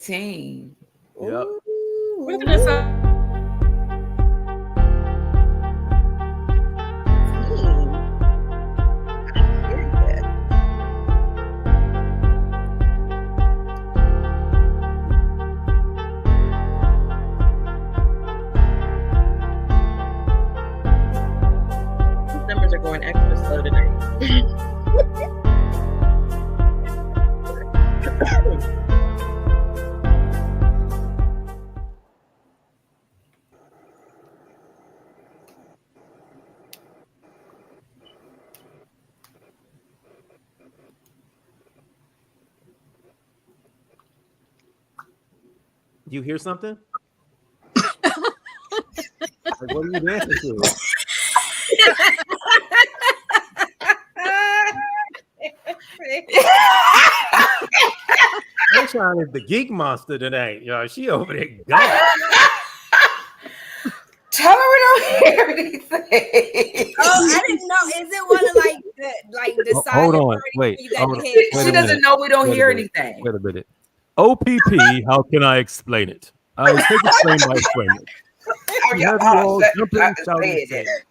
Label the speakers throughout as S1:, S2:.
S1: Team.
S2: Yep.
S3: Wasn't that song?
S4: These numbers are going extra slow tonight.
S2: You hear something? Like, what are you dancing to? Sunshine is the geek monster tonight, y'all. She over there gone.
S1: Tell her we don't hear anything.
S3: Oh, I didn't know. Is it one of the
S2: Hold
S3: silent
S2: on,
S3: party
S2: wait,
S3: you got
S2: hold
S3: your
S2: on.
S3: head
S2: Wait a
S1: She
S3: down?
S1: doesn't
S2: minute.
S1: know we don't
S2: Wait a
S1: hear
S2: minute.
S1: anything.
S2: Wait a minute. OPP, how can I explain it? I will take explain my explain it.
S1: Oh,
S2: You
S1: yeah,
S2: have you all jumping and shouting and
S1: said
S2: saying.
S1: it.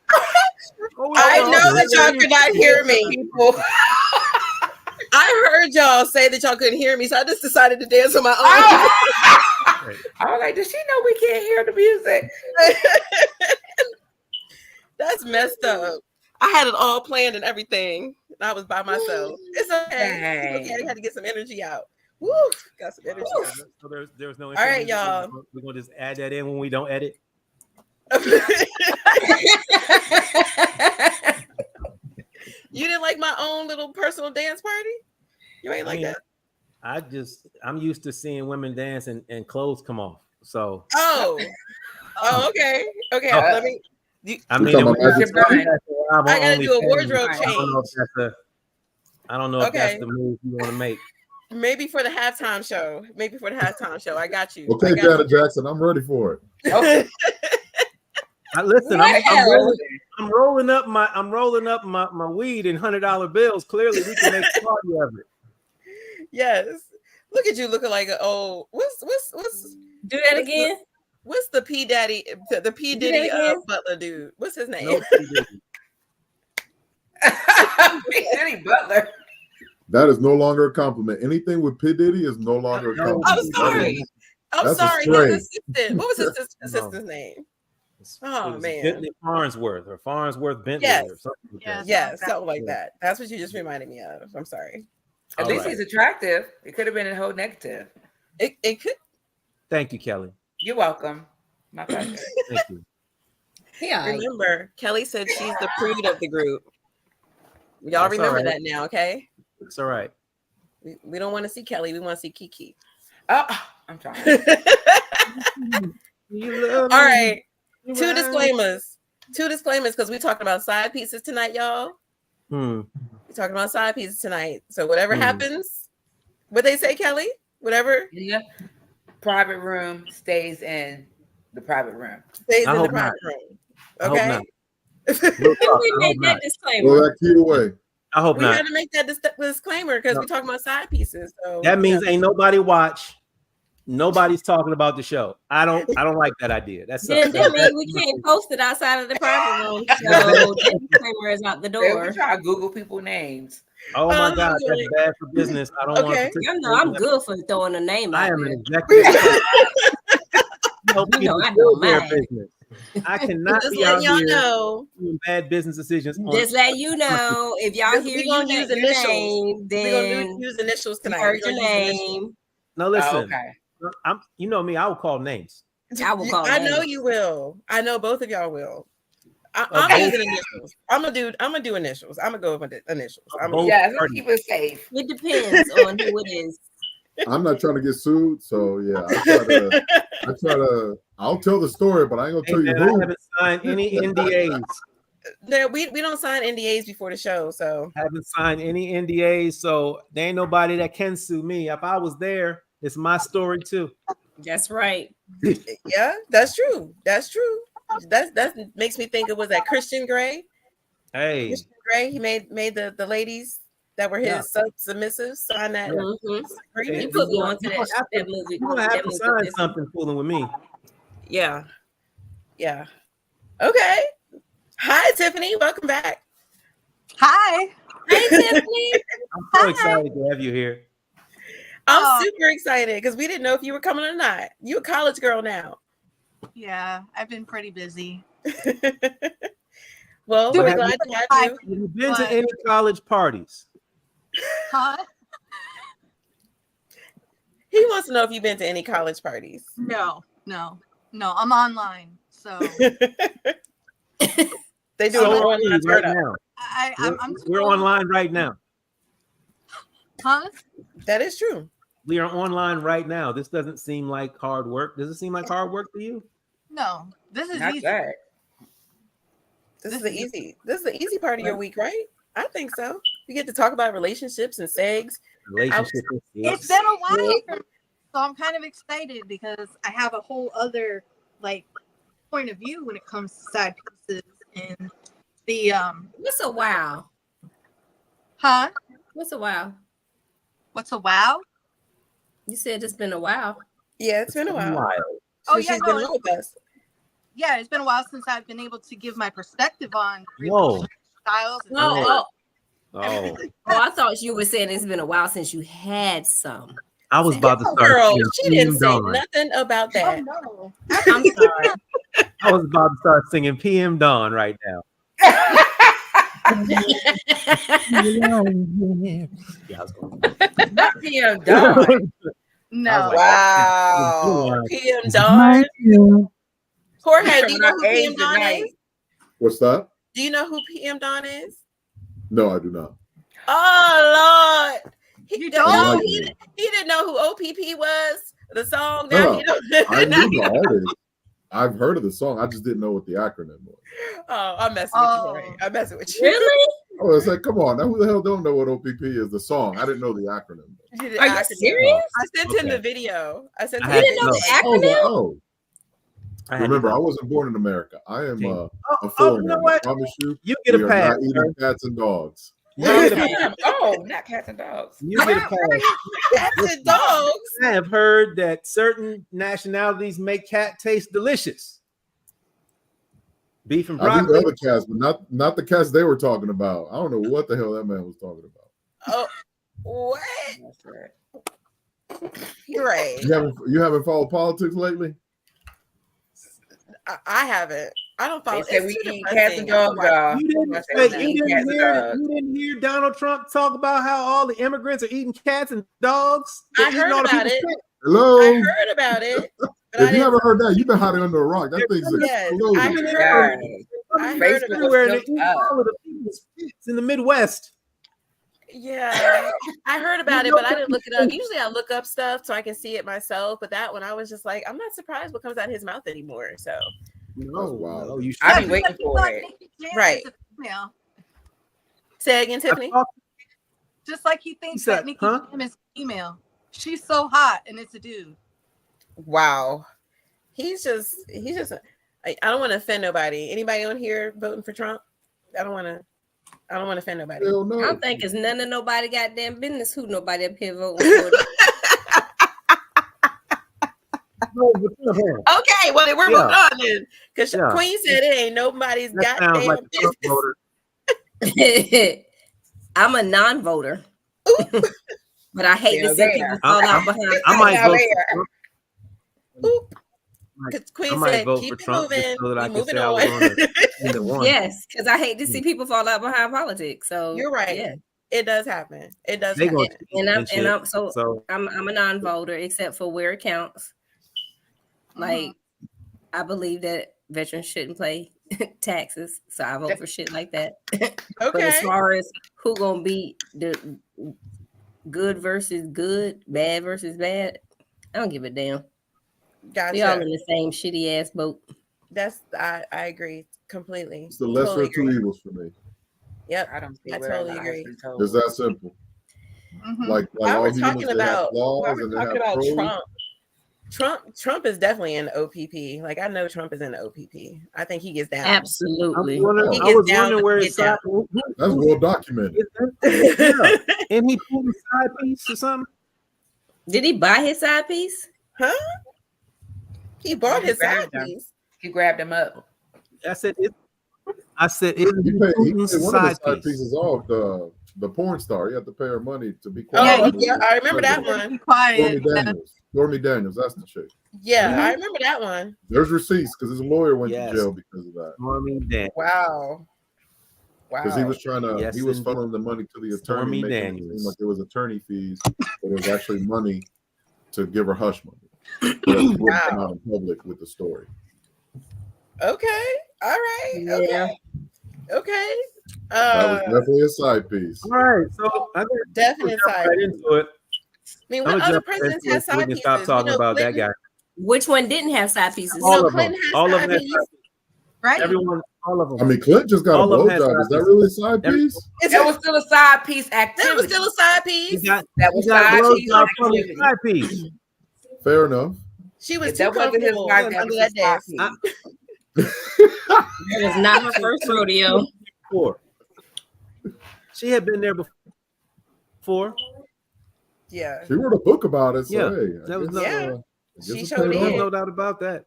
S4: I know that y'all could not hear me.
S1: People.
S4: I heard y'all say that y'all couldn't hear me, so I just decided to dance on my own.
S1: I was like, does she know we can't hear the music?
S4: That's messed up. I had it all planned and everything. I was by myself. It's okay. Okay, I had to get some energy out. Woo, got some energy out.
S2: So there's no.
S4: All right, y'all.
S2: We're gonna just add that in when we don't edit.
S4: You didn't like my own little personal dance party? You ain't like that?
S2: I'm used to seeing women dance and clothes come off. So
S4: okay. Let me.
S2: I mean,
S4: I gotta do a wardrobe change.
S2: I don't know if that's the move you want to make.
S4: Maybe for the halftime show. I got you.
S5: Okay, Janet Jackson, I'm ready for it.
S1: Okay.
S2: Listen, I'm rolling up my weed in $100 bills. Clearly, we can make a party of it.
S4: Yes. Look at you looking like what's
S3: do that again?
S4: What's the P Daddy, the P Diddy Butler dude? What's his name?
S2: No,
S1: P. Diddy Butler.
S5: That is no longer a compliment. Anything with P. Diddy is no longer a compliment.
S4: I'm sorry. I'm sorry. His assistant. What was his assistant's name? Oh man,
S2: Bentley Farnsworth or Farnsworth Bentley or something. Like
S4: that. Something like that. That's what you just reminded me of. I'm sorry.
S1: At least he's attractive. It could have been a whole negative.
S4: It could.
S2: Thank you, Kelly.
S1: You're welcome. My pleasure.
S2: Thank you.
S3: Yeah.
S4: Remember, Kelly said she's the prude of the group. Y'all remember that now, okay?
S2: It's all right.
S4: We don't want to see Kelly. We want to see Kiki.
S1: Oh, I'm trying.
S4: All right. Two disclaimers because we're talking about side pieces tonight, y'all. We're talking about side pieces tonight. So whatever happens, what they say, Kelly? Whatever.
S1: Yeah. Private room stays in the private room.
S4: Stays in the private room. Okay.
S3: We made that disclaimer.
S5: Throw that key away.
S2: I hope not.
S4: We had to make that disclaimer because we're talking about side pieces. So
S2: that means ain't nobody watch. Nobody's talking about the show. I don't like that idea. That
S3: means we can't post it outside of the private room. So the disclaimer is out the door.
S1: We try to Google people names.
S2: Oh my God, that's bad for business. I don't want to.
S3: You know, I'm good for throwing a name out.
S2: I am an executive.
S3: I don't mind.
S2: Business. I cannot
S4: just
S2: be out
S4: y'all
S2: here
S4: know
S2: doing bad business decisions.
S3: Just let you know if y'all hear you use initials, name, then
S4: we're gonna use initials tonight.
S3: Heard your name.
S2: No, listen.
S1: Oh, okay.
S2: You know me. I will call names.
S3: I will call.
S4: I know you will. I know both of y'all will. I'm using initials. I'm gonna do initials. I'm gonna go with initials.
S1: Let's keep it safe.
S3: It depends on who it is.
S5: I'm not trying to get sued, so yeah. I'll tell the story, but I ain't gonna tell you who.
S2: I haven't signed any NDAs.
S4: No, we don't sign NDAs before the show, so
S2: haven't signed any NDAs, so there ain't nobody that can sue me. If I was there, it's my story too.
S3: That's right.
S4: Yeah, that's true. That makes me think it was that Christian Grey.
S2: Hey,
S4: Christian Grey, he made the ladies that were his submissives sign that agreement.
S3: You put me on to that movie.
S2: You're gonna have to sign something fooling with me.
S4: Yeah. Okay. Hi, Tiffany. Welcome back.
S6: Hi.
S3: Hey, Tiffany.
S2: I'm so excited to have you here.
S4: I'm super excited because we didn't know if you were coming or not. You a college girl now.
S6: Yeah, I've been pretty busy.
S4: Well, we're glad to have you.
S2: Have you been to any college parties?
S6: Huh?
S4: He wants to know if you've been to any college parties.
S6: No. I'm online, so
S4: they do it online
S2: right now. We're online right now.
S6: Huh?
S4: That is true.
S2: We are online right now. This doesn't seem like hard work. Does it seem like hard work to you?
S6: No, this is
S1: Not
S6: easy.
S1: bad.
S4: This is the easy part of your week, right? I think so. You get to talk about relationships and segs.
S6: It's been a while, so I'm kind of excited because I have a whole other point of view when it comes to side pieces and the
S3: What's a wow?
S6: Huh?
S3: What's a wow?
S6: What's a wow?
S3: You said it's been a while.
S4: Yeah, it's been a while.
S6: She's been with us. Yeah, it's been a while since I've been able to give my perspective on styles. And
S3: I thought you were saying it's been a while since you had some.
S2: I was about to start.
S4: Girl, she didn't say nothing about that.
S6: Oh, no.
S3: I'm sorry.
S2: I was about to start singing PM Dawn right now.
S1: Not PM Dawn.
S6: No.
S4: Wow. PM Dawn. Jorge, do you know who PM Dawn is?
S5: What's that?
S4: Do you know who PM Dawn is?
S5: No, I do not.
S4: Oh Lord.
S6: You don't?
S4: He didn't know who OPP was. The song.
S5: No, I knew the artist. I've heard of the song. I just didn't know what the acronym was.
S4: Oh, I'm messing with you, Jorge. I'm messing with you.
S3: Really?
S5: I was like, come on. Now who the hell don't know what OPP is? The song. I didn't know the acronym.
S3: Are you serious?
S4: I sent him the video. I sent him
S3: You didn't know the acronym?
S5: Oh. Remember, I wasn't born in America. I am a foreigner.
S2: You know what?
S5: I promise you.
S2: You get a
S5: we are
S2: pass.
S5: not eating cats and dogs.
S1: Not cats and dogs.
S2: You get a pass.
S4: Cats and dogs.
S2: I have heard that certain nationalities make cat taste delicious. Beef and
S5: I think
S2: broccoli.
S5: other cats, but not the cats they were talking about. I don't know what the hell that man was talking about.
S4: Oh, what?
S1: That's right.
S4: You're right.
S5: You haven't followed politics lately?
S4: I haven't. I don't follow.
S1: They say we eat cats and dogs, y'all.
S2: You didn't hear Donald Trump talk about how all the immigrants are eating cats and dogs?
S4: I heard about it.
S5: Hello?
S4: I heard about it.
S5: If you haven't heard that, you've been hiding under a rock. That thing's exploding.
S4: I heard
S2: It's in the Midwest.
S4: Yeah, I heard about it, but I didn't look it up. Usually I look up stuff so I can see it myself, but that one I was just like, I'm not surprised what comes out of his mouth anymore. So
S2: No, you should.
S1: I've been waiting for it.
S4: Right. Say again, Tiffany.
S6: Just like he thinks that Nicki Jam is female. She's so hot and it's a dude.
S4: Wow. He's just I don't want to offend nobody. Anybody on here voting for Trump? I don't want to offend nobody.
S5: Hell no.
S3: I don't think it's none of nobody goddamn business who nobody up here voting for.
S4: Okay, well we're moving on then. Because Queen said it ain't nobody's goddamn
S2: like
S4: business.
S3: I'm a non-voter. But I hate to see people fall out behind.
S2: I might vote
S4: Because Queen said, keep it moving.
S2: So that I can
S4: moving
S2: say I was on
S3: Yes, because I hate to see people fall out behind politics. So
S4: you're right.
S3: Yeah.
S4: It does happen. It does
S2: happen.
S3: I'm a non-voter except for where it counts. Like I believe that veterans shouldn't pay taxes, so I vote for shit like that. But as far as who gonna be the good versus good, bad versus bad, I don't give a damn.
S4: Gotcha.
S3: We all in the same shitty ass boat.
S4: I agree completely.
S5: It's the lesser of two evils for me.
S4: Yep,
S1: I don't see
S4: I totally agree.
S5: It's that simple. Like
S4: I
S5: all
S4: was
S5: humans,
S4: talking about
S5: they have flaws and they have pros.
S4: Trump. Trump is definitely in OPP. Like I know Trump is in the OPP. I think he gets down.
S3: Absolutely.
S2: I was wondering where his side.
S5: That's well documented.
S2: Yeah. And he pulled a side piece or something.
S3: Did he buy his side piece?
S4: Huh? He bought his side
S1: grabbed him.
S4: piece.
S1: He grabbed him up.
S2: I said, isn't
S5: He paid one of the
S2: side
S5: side
S2: piece?
S5: pieces off the porn star. He had to pay her money to be
S4: Oh,
S5: quiet.
S4: yeah, I remember that one.
S6: Be quiet.
S5: Stormy Daniels, that's the chick.
S4: Yeah, I remember that one.
S5: There's receipts because his lawyer went
S2: Yes.
S5: to jail because of that.
S2: Stormy Daniels.
S4: Wow.
S5: Because he was trying to,
S2: Yes,
S5: he was
S2: indeed.
S5: funneling the money to the
S2: Stormy
S5: attorney, making it
S2: Daniels.
S5: seem like it was attorney fees, but it was actually money to give her hush money. But he wouldn't come out in public with the story.
S4: Okay. All right.
S3: Yeah.
S4: Okay.
S5: That was definitely a side piece.
S2: All right, so I think
S4: Definite
S2: we'll jump
S4: side.
S2: right into it.
S4: I mean,
S2: I'm
S4: what
S2: gonna
S4: other
S2: jump
S4: presidents
S2: into it
S4: have
S2: so we
S4: side
S2: can
S4: pieces?
S2: stop talking about that
S4: Clinton,
S2: guy.
S3: Which one didn't have side pieces?
S2: All of them.
S4: Clinton has
S2: All of
S4: side
S2: them.
S4: piece.
S6: Right?
S2: Everyone. All of them.
S5: I mean, Clinton just got
S2: All
S5: a
S2: of them had
S5: blowjob. Is
S2: side
S5: that really a side
S2: Every-
S5: piece?
S1: That was still a side piece activity.
S4: That was still a side
S2: He
S4: piece.
S2: got,
S1: That
S2: he
S1: was
S2: got
S1: side
S2: a
S1: piece
S2: blowjob from his
S1: activity.
S2: side piece.
S5: Fair enough.
S4: She was
S1: If
S4: too
S1: that wasn't his
S4: comfortable
S1: wife,
S4: under
S1: that was
S4: that
S1: his side
S4: desk.
S1: piece.
S3: That was not her first rodeo.
S2: Before. She had been there before.
S4: Yeah.
S5: She wrote a book about it. So
S2: Yeah,
S5: hey, I
S2: that was
S5: guess,
S2: no-
S4: Yeah.
S5: I
S4: She
S5: guess it
S4: showed
S5: paid
S2: There's
S4: it.
S5: off.
S2: no doubt about that.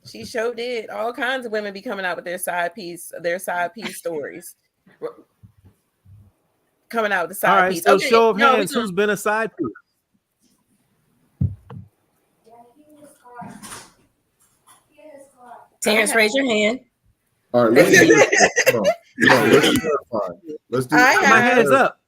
S4: She showed did. All kinds of women be coming out with their side piece stories. Coming out with the side
S2: All right,
S4: piece.
S2: so
S4: Okay,
S2: show of
S4: no,
S2: hands, who's been a side piece?
S3: Terrence, raise your hand.
S5: All right, let's do this. Come on. Let's clarify. Let's do
S4: I
S2: My
S4: have-
S2: hands up.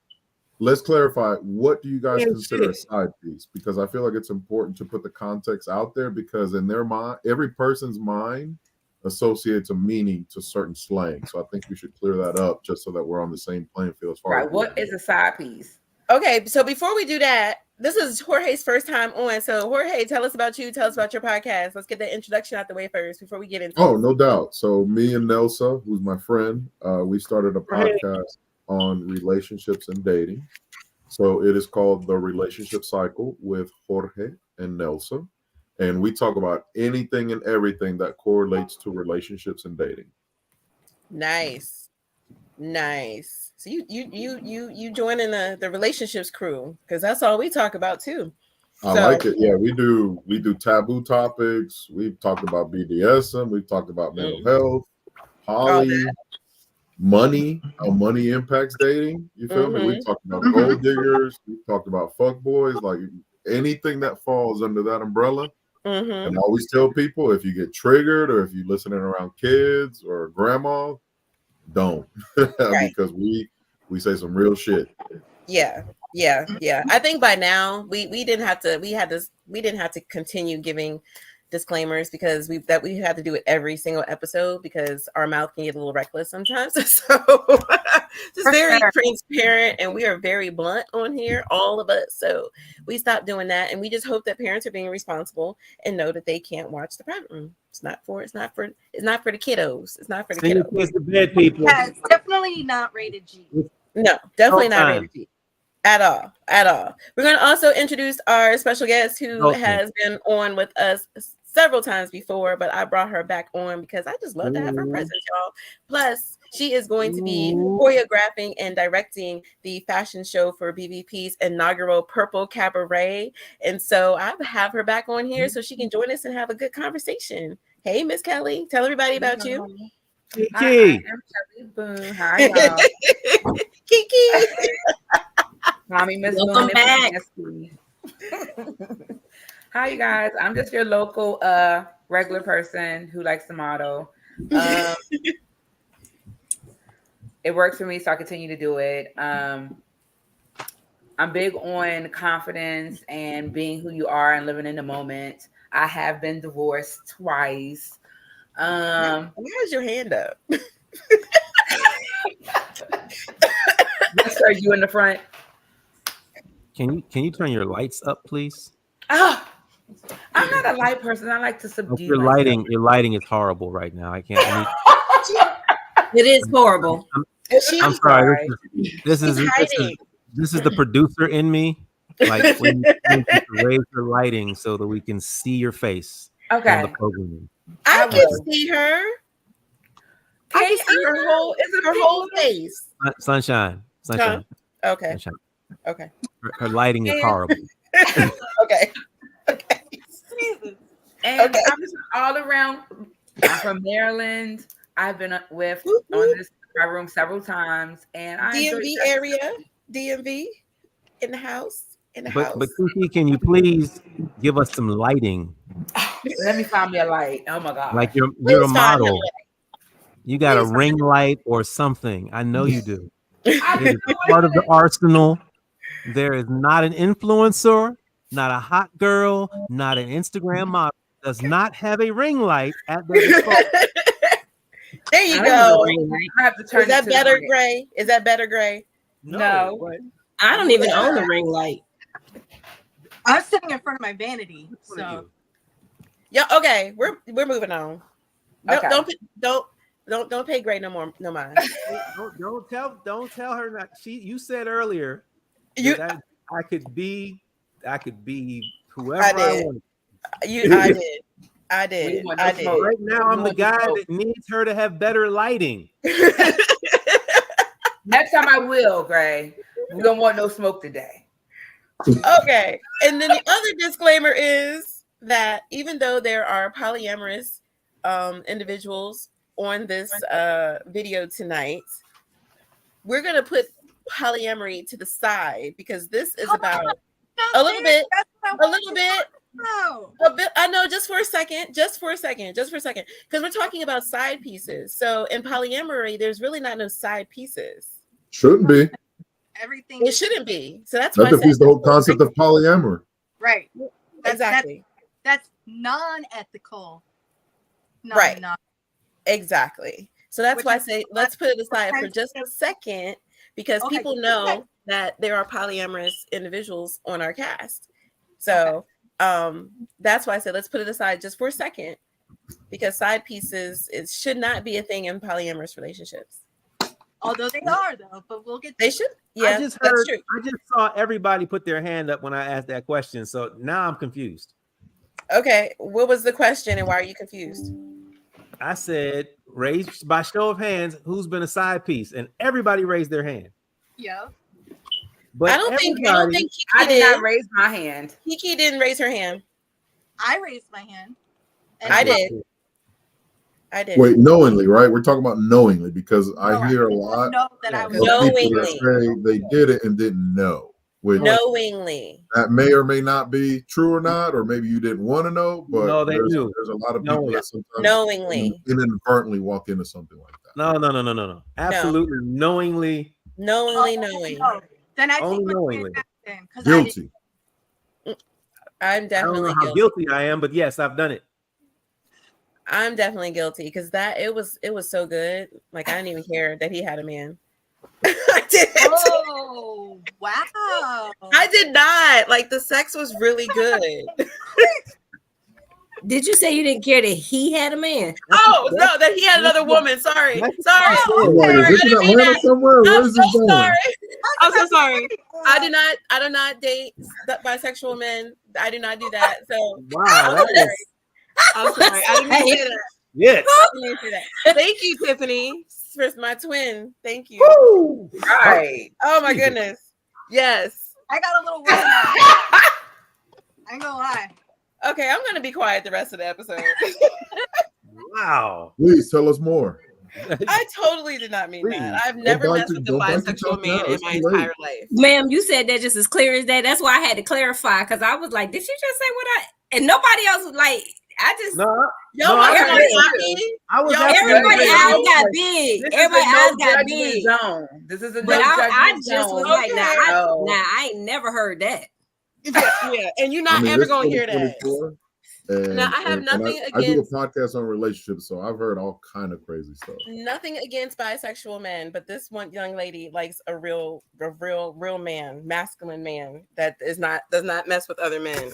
S5: Let's clarify. What do you guys
S2: Yeah,
S5: consider a
S2: shit.
S5: side piece? Because I feel like it's important to put the context out there because in their mind, every person's mind associates a meaning to certain slang. So I think we should clear that up just so that we're on the same playing field as far
S1: Right.
S5: as
S1: What is a side piece?
S4: Okay, so before we do that, this is Jorge's first time on. So Jorge, tell us about you. Tell us about your podcast. Let's get the introduction out the way first before we get into
S5: Oh, no doubt. So me and Nelsa, who's my friend, we started a podcast on relationships and dating. So it is called The Relationship Cycle with Jorge and Nelsa. And we talk about anything and everything that correlates to relationships and dating.
S4: Nice. So you joining the relationships crew because that's all we talk about too.
S5: I like it. Yeah, we do taboo topics. We've talked about BDSM. We've talked about mental health, poly, money, how money impacts dating. You feel me? We've talked about gold diggers. We've talked about fuck boys. Like anything that falls under that umbrella. And I always tell people if you get triggered or if you're listening around kids or grandma, don't because we say some real shit.
S4: Yeah. I think by now we didn't have to continue giving disclaimers because we have to do it every single episode because our mouth can get a little reckless sometimes. So just very transparent and we are very blunt on here, all of us. So we stopped doing that and we just hope that parents are being responsible and know that they can't watch the private room. It's not for the kiddos. It's not for the
S2: Send your
S4: kiddos.
S2: kids to bed, people.
S6: Yeah, it's definitely not rated G.
S4: No, definitely
S2: No
S4: not
S2: time.
S4: rated G. At all. We're going to also introduce our special guest who
S2: Okay.
S4: has been on with us several times before, but I brought her back on because I just love to have her presence, y'all. Plus, she is going to be choreographing and directing the fashion show for BBP's inaugural Purple Cabaret. And so I have her back on here so she can join us and have a good conversation. Hey, Miss Kelly, tell everybody about you.
S2: Kiki.
S1: Hi, I'm Kelly Boone. Hi, y'all.
S4: Kiki.
S1: Mommy, Miss
S3: Welcome
S1: Boone.
S3: back.
S1: Hi, you guys. I'm just your local regular person who likes to model. It works for me, so I continue to do it. I'm big on confidence and being who you are and living in the moment. I have been divorced twice.
S4: Where's your hand up?
S1: Yes, sir, you in the front.
S2: Can you turn your lights up, please?
S1: Oh, I'm not a light person. I like to subdue.
S2: Your
S1: myself.
S2: lighting is horrible right now. I can't.
S3: It is horrible.
S2: I'm sorry. This is
S4: hiding.
S2: the producer in me. Like when you raise your lighting so that we can see your face on the
S1: Okay.
S2: programming.
S4: I
S1: I
S4: can
S1: will.
S4: see her. I
S1: Can
S4: can see her whole, her whole face.
S2: Sunshine.
S4: Okay.
S2: Sunshine.
S4: Okay.
S2: Her lighting is
S4: And-
S2: horrible.
S4: Okay. Okay.
S1: And
S4: Okay.
S1: I'm just all around. I'm from Maryland. I've been with
S4: Whoop,
S1: on
S4: whoop.
S1: this my room several times, and I enjoy
S4: DMV
S1: it.
S4: area. DMV in the house. In the house.
S2: But Kiki, can you please give us some lighting?
S1: Let me find me a light. Oh my god!
S2: Like you're a
S4: Please find
S2: model. You got a
S4: Please
S2: ring light or something. I know you do.
S1: I
S2: It is part of the arsenal. There is not an influencer, not a hot girl, not an Instagram model does not have a ring light at their disposal.
S4: There you
S3: I don't have a
S4: go.
S3: ring light.
S1: I have to turn
S4: Is that
S1: it to the
S4: better,
S1: right.
S4: Gray? Is that better, Gray?
S1: No.
S2: What?
S3: I don't even own a ring light.
S6: I'm sitting in front of my vanity,
S2: What are
S6: so
S2: you?
S4: Yeah. Okay. We're moving on. No,
S1: Okay.
S4: don't pay Gray no more. No mind.
S2: Don't tell her not. You said earlier
S4: You.
S2: that I could be whoever
S4: I
S2: I
S4: did.
S2: want.
S4: I
S1: We
S4: did.
S1: want
S4: I
S1: no
S4: did.
S1: smoke.
S2: Right now, I'm the
S1: want to
S2: guy
S1: smoke.
S2: that needs her to have better lighting.
S1: Next time I will, Gray. We don't want no smoke today.
S4: Okay. And then the other disclaimer is that even though there are polyamorous individuals on this video tonight, we're going to put polyamory to the side because this is about a little bit.
S6: No.
S4: A bit, I know, just for a second, because we're talking about side pieces. So in polyamory, there's really not no side pieces.
S5: Shouldn't be.
S6: Everything
S4: It shouldn't be. So that's why
S5: That
S4: I said
S5: defeats the whole concept of polyamory.
S6: right.
S4: exactly,
S6: That's non-ethical.
S4: Right.
S6: Non-
S4: exactly. So that's
S6: Which
S4: why I
S6: is-
S4: say let's put it aside for just a second because
S6: Okay,
S4: people
S6: okay.
S4: know that there are polyamorous individuals on our cast. So that's why I said let's put it aside just for a second because side pieces should not be a thing in polyamorous relationships.
S6: Although they are though, but we'll get.
S4: They should. Yeah,
S2: I just
S4: that's true.
S2: I just saw everybody put their hand up when I asked that question. So now I'm confused.
S4: Okay, what was the question and why are you confused?
S2: I said, raise by show of hands, who's been a side piece? And everybody raised their hand.
S6: Yeah.
S2: But
S4: I don't think Kiki
S1: I did
S4: did.
S1: not raise my hand.
S4: Kiki didn't raise her hand.
S6: I raised my hand. And
S4: I did. I did.
S5: Wait, knowingly, right? We're talking about knowingly because I
S6: No,
S5: hear a
S6: did not
S5: lot
S6: know that I
S5: of
S6: was
S5: people
S4: Knowingly.
S5: that say they did it and didn't know. Which
S4: Knowingly.
S5: that may or may not be true or not, or maybe you didn't want to know, but
S2: No, they
S5: there's
S2: do.
S5: a lot of people
S2: Knowingly.
S5: that sometimes
S4: Knowingly.
S5: inadvertently walk into something like that.
S2: No. Absolutely knowingly.
S4: Knowingly
S6: Oh,
S4: knowing.
S6: no. Then I
S2: Only
S6: think
S2: knowingly.
S5: Guilty.
S4: I'm
S2: I don't
S4: definitely
S2: know how guilty I am, but yes, I've done it.
S4: I'm definitely guilty because it was so good. Like I didn't even care that he had a man. I didn't.
S6: Oh wow!
S4: I did not. Like the sex was really good.
S3: Did you say you didn't care that he had a man?
S4: Oh no, that he had another woman. Sorry.
S5: I'm like, is this in Atlanta somewhere? Where
S4: I'm
S5: is this
S4: so
S5: going?
S4: sorry. I'm so sorry. I do not date bisexual men. I do not do that. So
S2: Wow.
S4: I'm sorry. I didn't mean to say that.
S2: Yes.
S4: I didn't mean to say that. Thank you, Tiffany, for my twin. Thank you.
S1: Woo! Right.
S4: Oh my goodness. Yes.
S6: I got a little worried. I ain't gonna lie.
S4: Okay, I'm gonna be quiet the rest of the episode.
S2: Wow.
S5: Please tell us more.
S4: I totally did not mean that. I've never
S5: Don't
S4: messed with a
S5: don't bite your
S4: bisexual
S5: tongue
S4: man
S5: now.
S4: in
S5: It's
S4: my
S5: too late.
S4: entire life.
S3: Ma'am, you said that just as clear as that. That's why I had to clarify because I was like, did she just say what I? And nobody else was like, I just.
S2: No,
S4: Yo,
S2: I
S4: everybody
S2: was-
S4: happy.
S2: I was
S4: Yo,
S2: asking
S3: Everybody
S2: you-
S3: eyes got big.
S1: This is
S3: Everybody
S1: a no
S3: eyes got
S1: judgment
S3: big.
S1: zone. This is a no
S3: But I
S1: judgment
S3: just was
S1: zone.
S3: like,
S4: Okay.
S3: I ain't never heard that.
S4: Yeah, and you're not
S5: I mean,
S4: ever
S5: this
S4: gonna hear that.
S5: 2024, And,
S4: Now, I have nothing
S5: I do a
S4: against-
S5: podcast on relationships, so I've heard all kind of crazy stuff.
S4: Nothing against bisexual men, but this one young lady likes a real man, masculine man that does not mess with other men.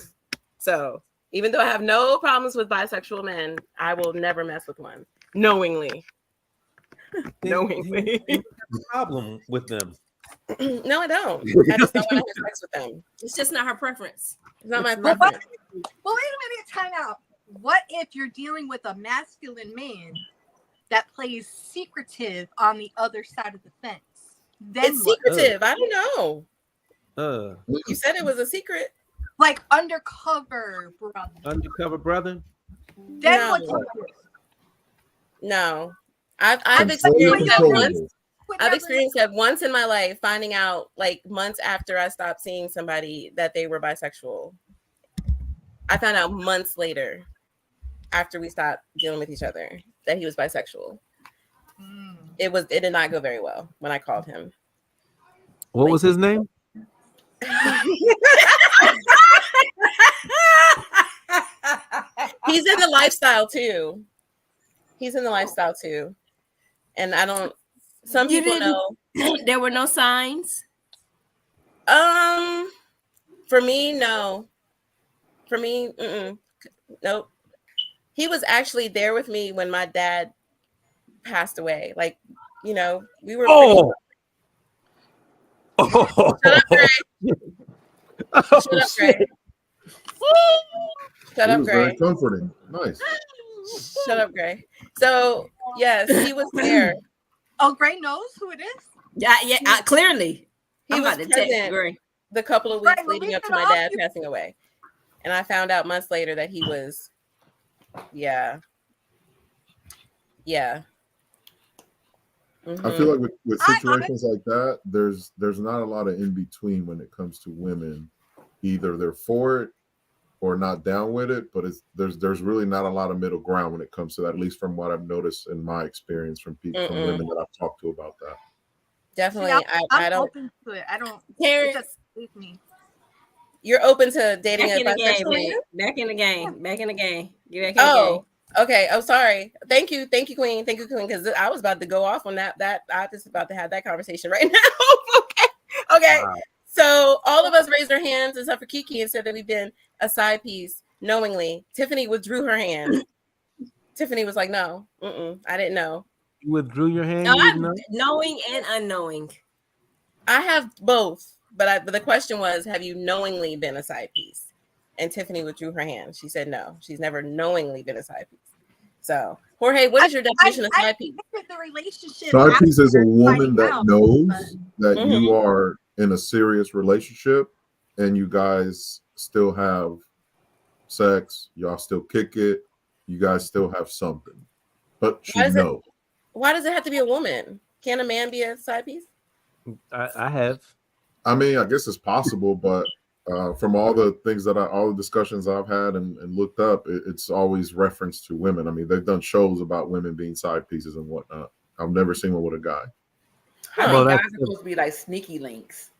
S4: So even though I have no problems with bisexual men, I will never mess with one knowingly. Knowingly.
S2: The problem with them.
S4: No, I don't. I just don't want to have sex with them.
S3: It's just not her preference.
S4: It's not my
S6: Well,
S4: preference.
S6: wait a minute, time out. What if you're dealing with a masculine man that plays secretive on the other side of the fence? Then
S4: It's
S6: what?
S4: secretive. I don't know.
S2: You
S4: You said it was a secret.
S6: Like undercover brother.
S2: undercover brother.
S6: Then
S4: No.
S6: what do you do?
S4: No. I've
S5: Control
S4: experienced that once.
S5: controllable.
S4: I've experienced that once in my life, finding out like months after I stopped seeing somebody that they were bisexual. I found out months later after we stopped dealing with each other that he was bisexual. It did not go very well when I called him.
S2: What was his name?
S4: He's in the lifestyle too. And I don't, some
S3: You
S4: people
S3: didn't-
S4: know.
S3: There were no signs.
S4: For me, no. For me, nope. He was actually there with me when my dad passed away. Like, we were.
S2: Oh.
S4: Shut up, Gray. Shut up, Gray. Shut
S5: He
S4: up,
S5: was very
S4: Gray.
S5: comforting. Nice.
S4: Shut up, Gray. So yes, he was there.
S6: Oh, Gray knows who it is?
S3: Yeah, clearly.
S4: He
S3: I'm
S4: was
S3: about to text
S4: present
S3: Gray.
S4: the couple of weeks
S6: Right, well,
S4: leading
S6: we
S4: up to
S6: can
S4: my
S6: all
S4: dad
S6: do-
S4: passing away. And I found out months later that he was, yeah.
S5: I feel like with situations like that, there's not a lot of in between when it comes to women. Either they're for it or not down with it, but there's really not a lot of middle ground when it comes to that, at least from what I've noticed in my experience from people, from women that I've talked to about that.
S4: Definitely.
S6: See,
S4: I
S6: I'm
S4: don't.
S6: open to it. I don't. It
S4: Terrence,
S6: doesn't leave me.
S4: you're open to dating
S3: Back
S4: a
S3: in the game,
S4: bisexual man?
S3: man. Back in the game. Back in the game. Get back in the game.
S4: Oh, okay. I'm sorry. Thank you, Queen. Thank you, Queen. Because I was about to go off on that. I just about to have that conversation right now. Okay.
S2: Wow.
S4: So all of us raised our hands except for Kiki and said that we've been a side piece knowingly. Tiffany withdrew her hand. Tiffany was like, "No, I didn't know."
S2: You withdrew your hand.
S3: No,
S2: You didn't
S3: I'm
S2: know?
S3: knowing and unknowing.
S4: I have both, but the question was, have you knowingly been a side piece? And Tiffany withdrew her hand. She said no. She's never knowingly been a side piece. So, Jorge, what is your definition of side piece?
S6: The relationship.
S5: Side piece is a woman that
S6: out,
S5: knows that
S4: Mhm.
S5: you are in a serious relationship and you guys still have sex, y'all still kick it, you guys still have something. But she knows.
S4: Why does it have to be a woman? Can a man be a side piece?
S2: I have.
S5: I mean, I guess it's possible, but from all the things all the discussions I've had and looked up, it's always reference to women. I mean, they've done shows about women being side pieces and whatnot. I've never seen one with a guy.
S1: I
S2: Well,
S1: think guys
S2: that's-
S1: are supposed to be like sneaky links.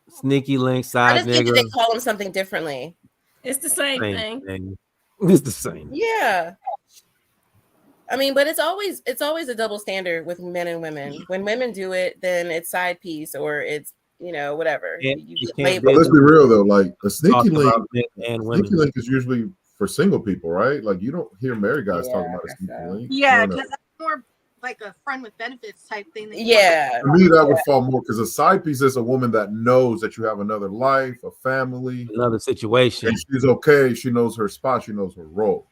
S2: Sneaky link
S4: I
S2: side
S4: just think that they
S2: nigga.
S4: call them something differently.
S3: It's the same thing.
S2: It's the same.
S4: Yeah. I mean, but it's always a double standard with men and women. When women do it, then it's side piece or it's whatever.
S2: Yeah,
S4: You
S2: you
S4: just
S2: can't
S4: label
S5: But
S2: be-
S5: let's be real though, like a sneaky
S2: Talk
S5: link,
S2: about men and women.
S5: sneaky link is usually for single people, right? Like you don't hear married guys talk
S1: Yeah,
S5: about
S1: I
S5: a
S1: guess
S5: sneaky
S1: so.
S5: link.
S6: Yeah,
S5: I don't know.
S6: because that's more like a friend with benefits type thing.
S4: Yeah.
S5: To me, that would fall more because a side piece is a woman that knows that you have another life, a family,
S2: Another situation.
S5: and she's okay. She knows her spot. She knows her role.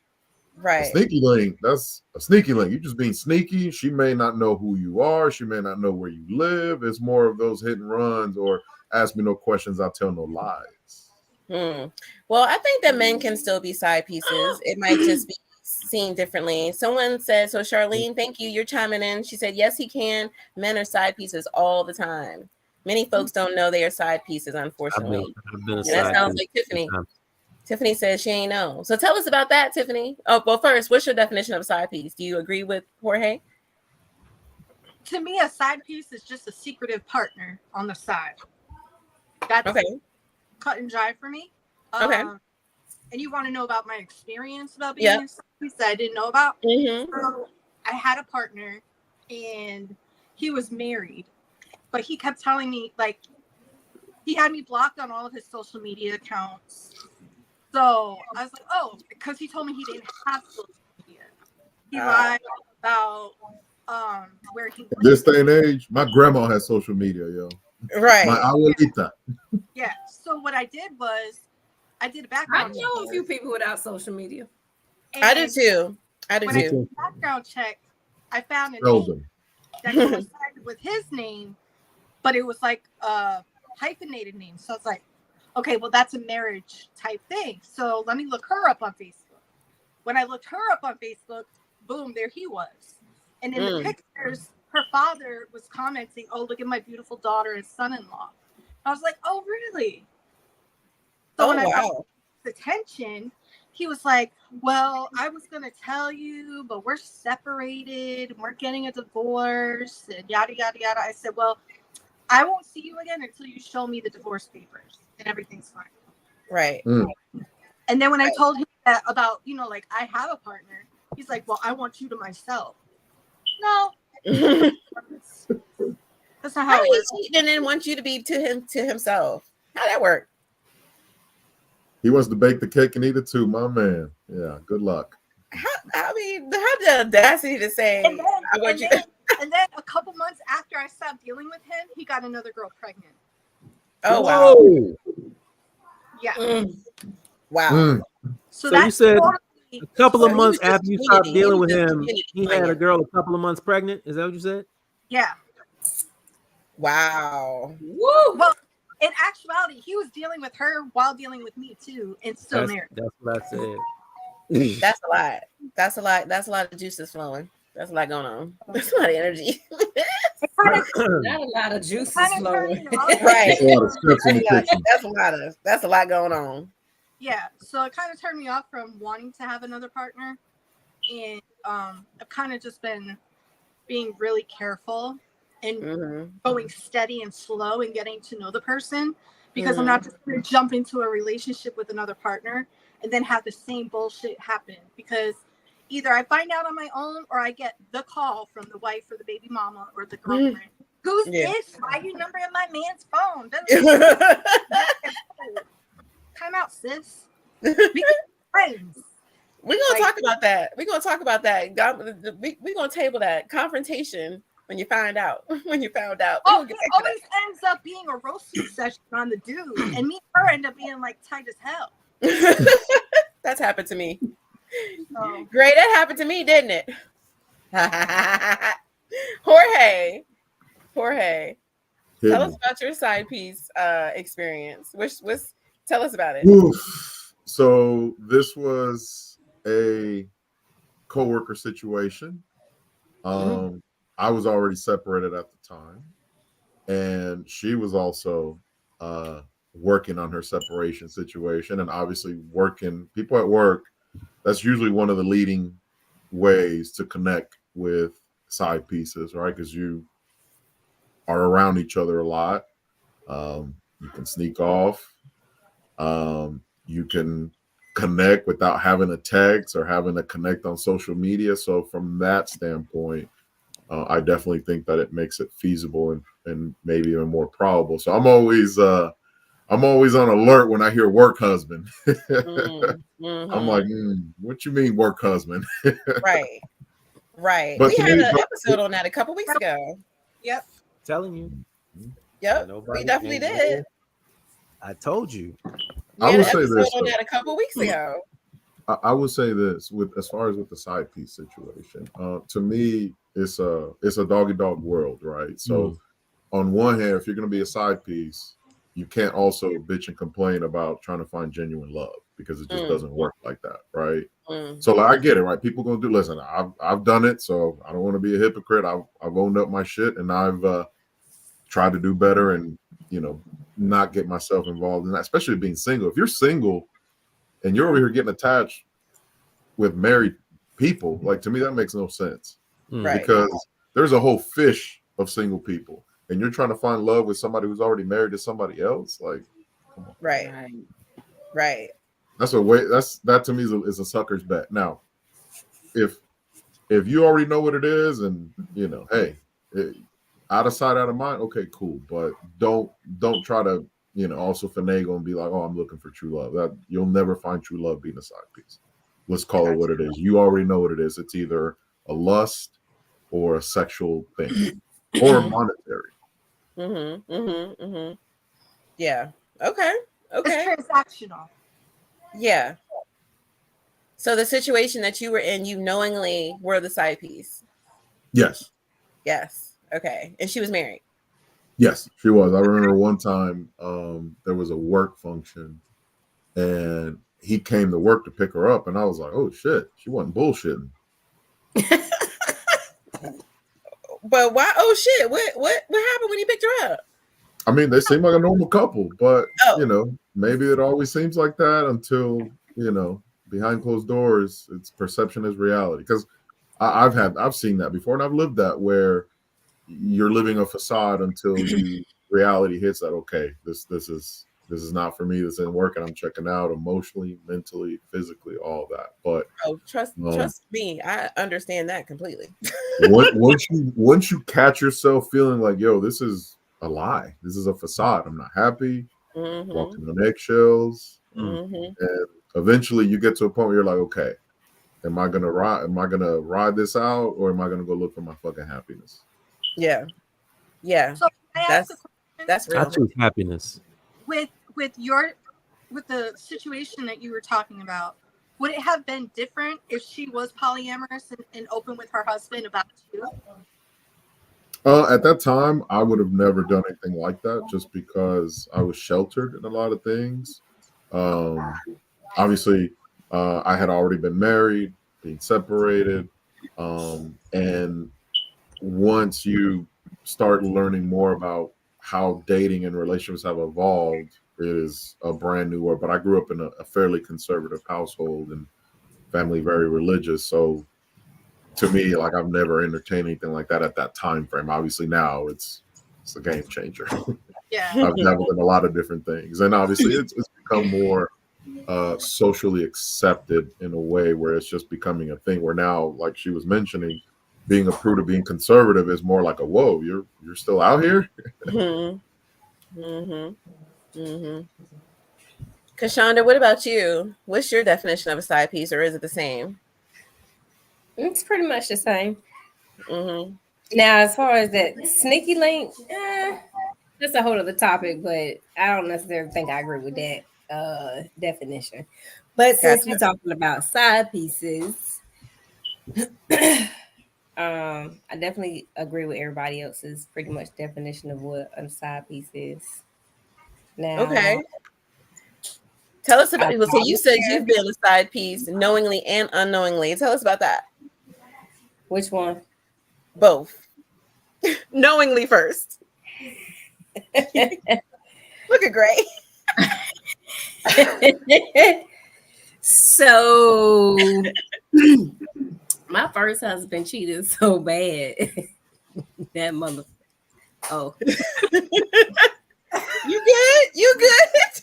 S5: A
S4: Right.
S5: sneaky link, that's a sneaky link. You're just being sneaky. She may not know who you are. She may not know where you live. It's more of those hit and runs or ask me no questions, I'll tell no lies.
S4: Well, I think that men can still be side pieces. It might just be seen differently. Someone said, so Charlene, thank you. You're chiming in. She said, yes, he can. Men are side pieces all the time. Many folks don't know they are side pieces, unfortunately.
S2: I've been a
S4: And that
S2: side
S4: sounds
S2: piece
S4: like Tiffany.
S2: sometimes.
S4: Tiffany says she ain't know. So tell us about that, Tiffany. Oh, well, first, what's your definition of a side piece? Do you agree with Jorge?
S6: To me, a side piece is just a secretive partner on the side. That's
S4: Okay.
S6: cut and dry for me.
S4: Okay.
S6: And you want to know about my experience about being
S4: Yep.
S6: a side piece that I didn't know about?
S4: Mm-hmm.
S6: So I had a partner and he was married, but he kept telling me, like, he had me blocked on all of his social media accounts. So I was like, oh, because he told me he didn't have social media. He lied about where he
S5: This day and age, my grandma has social media, yo.
S4: Right.
S5: My abuelita.
S6: Yeah. So what I did was I did a
S3: I
S6: background check.
S3: know a few people without social media.
S4: I do too. I do
S6: When I
S4: too.
S6: did the background check, I found a
S5: Sheldon.
S6: name that coincided with his name, but it was like a hyphenated name. So it's like, okay, well, that's a marriage type thing. So let me look her up on Facebook. When I looked her up on Facebook, boom, there he was. And in the pictures, her father was commenting, "Oh, look at my beautiful daughter and son-in-law." I was like, "Oh, really?" So when I got his attention, he was like, "Well, I was going to tell you, but we're separated and we're getting a divorce and yada, yada, yada." I said, "Well, I won't see you again until you show me the divorce papers and everything's fine."
S4: Right.
S6: And then when I told him that about, like I have a partner, he's like, "Well, I want you to myself." No. That's not how it works.
S4: He cheating and then wants you to be to himself. How that work?
S5: He wants to bake the cake and eat it too, my man. Yeah, good luck.
S4: I mean, the audacity to say,
S6: and then,
S4: I want
S6: and
S4: you
S6: then, and then a couple months after I stopped dealing with him, he got another girl pregnant.
S4: Oh, wow.
S5: Whoa.
S6: Yeah.
S4: Wow.
S6: So
S2: you said
S6: totally,
S2: a couple of
S4: he
S2: months
S4: was just
S2: after you
S4: community.
S2: stopped dealing
S4: He
S2: with
S4: was just
S2: him,
S4: community
S2: he had a
S4: playing.
S2: girl a couple of months pregnant. Is that what you said?
S6: Yeah.
S4: Wow.
S3: Woo!
S6: Well, in actuality, he was dealing with her while dealing with me too, and still married.
S2: That's what I said.
S4: That's a lot. That's a lot. That's a lot of juices flowing. That's a lot going on. That's a lot of energy.
S3: Not a lot of juices flowing.
S4: Right.
S5: A lot of steps in the kitchen.
S4: That's a lot going on.
S6: Yeah. So it kind of turned me off from wanting to have another partner, and I've kind of just been being really careful and going steady and slow and getting to know the person, because I'm not just going to jump into a relationship with another partner and then have the same bullshit happen, because either I find out on my own or I get the call from the wife or the baby mama or the girlfriend. Who's this? Why are you number in my man's phone? Time out, sis. We friends.
S4: We're gonna talk about that. We're gonna talk about that. We're gonna table that confrontation when you find out. When you found out.
S6: Oh, it always ends up being a roasting session on the dude, and me and her end up being like tight as hell.
S4: That's happened to me.
S6: So.
S4: Great, that happened to me, didn't it? Jorge, tell us about your side piece experience. Tell us about it.
S5: Oof. So this was a coworker situation. I was already separated at the time, and she was also working on her separation situation, and obviously working. People at work, that's usually one of the leading ways to connect with side pieces, right? Because you are around each other a lot. You can sneak off. You can connect without having to text or having to connect on social media. So from that standpoint, I definitely think that it makes it feasible and maybe even more probable. So I'm always on alert when I hear work husband. I'm like, what you mean work husband?
S4: Right.
S5: But
S4: we had an episode on that a couple weeks ago.
S6: Yep.
S2: Telling you.
S4: Yep. We definitely did.
S2: I told you.
S5: I would say this
S4: on that a couple weeks ago.
S5: I would say this as far as with the side piece situation. To me, it's a doggy dog world, right? So on one hand, if you're going to be a side piece, you can't also bitch and complain about trying to find genuine love, because it just doesn't work like that, right? So I get it, right? People gonna do. Listen, I've done it, so I don't want to be a hypocrite. I've owned up my shit, and I've tried to do better, and not get myself involved in that, especially being single. If you're single and you're over here getting attached with married people, like, to me that makes no sense, because there's a whole fish of single people, and you're trying to find love with somebody who's already married to somebody else. Like, come on.
S4: Right.
S5: That's that to me is a sucker's bet. Now, if you already know what it is, and hey, out of sight, out of mind, okay, cool. But don't try to also finagle and be like, oh, I'm looking for true love. That you'll never find true love being a side piece. Let's call it what it is. You already know what it is. It's either a lust or a sexual thing or monetary.
S4: Yeah. Okay.
S6: It's transactional.
S4: Yeah. So the situation that you were in, you knowingly were the side piece.
S5: Yes.
S4: Yes. Okay. And she was married.
S5: Yes, she was. I remember one time there was a work function and he came to work to pick her up, and I was like, oh shit, she wasn't bullshitting.
S4: But why? Oh shit! What happened when he picked her up?
S5: I mean, they seem like a normal couple, but maybe it always seems like that until behind closed doors, it's perception is reality. Because I've seen that before, and I've lived that where you're living a facade until reality hits that. Okay, this is not for me. This isn't working. I'm checking out emotionally, mentally, physically, all that. But
S4: trust me, I understand that completely.
S5: once you catch yourself feeling like, yo, this is a lie. This is a facade. I'm not happy. Walking on eggshells, and eventually you get to a point where you're like, okay, am I gonna ride this out, or am I gonna go look for my fucking happiness?
S4: Yeah.
S6: So
S4: that's real.
S2: I choose happiness.
S6: With the situation that you were talking about, would it have been different if she was polyamorous and open with her husband about you?
S5: At that time, I would have never done anything like that, just because I was sheltered in a lot of things. Obviously, I had already been married, being separated, and once you start learning more about how dating and relationships have evolved, it is a brand new world. But I grew up in a fairly conservative household and family very religious, so to me, like, I've never entertained anything like that at that time frame. Obviously now it's a game changer.
S6: Yeah.
S5: I've dabbled in a lot of different things, and obviously it's become more socially accepted in a way where it's just becoming a thing where now, like she was mentioning, being a prude or being conservative is more like a, whoa, you're still out here.
S4: Kashonda, what about you? What's your definition of a side piece, or is it the same?
S3: It's pretty much the same. Now, as far as that sneaky link, that's a whole other topic, but I don't necessarily think I agree with that definition. But since we're talking about side pieces, I definitely agree with everybody else's pretty much definition of what a side piece is. Now,
S4: okay. Tell us about it. So you said you've been a side piece knowingly and unknowingly. Tell us about that.
S3: Which one?
S4: Both. Knowingly first. Look at Gray.
S3: So my first husband cheated so bad. That mother. Oh.
S4: You good? You good?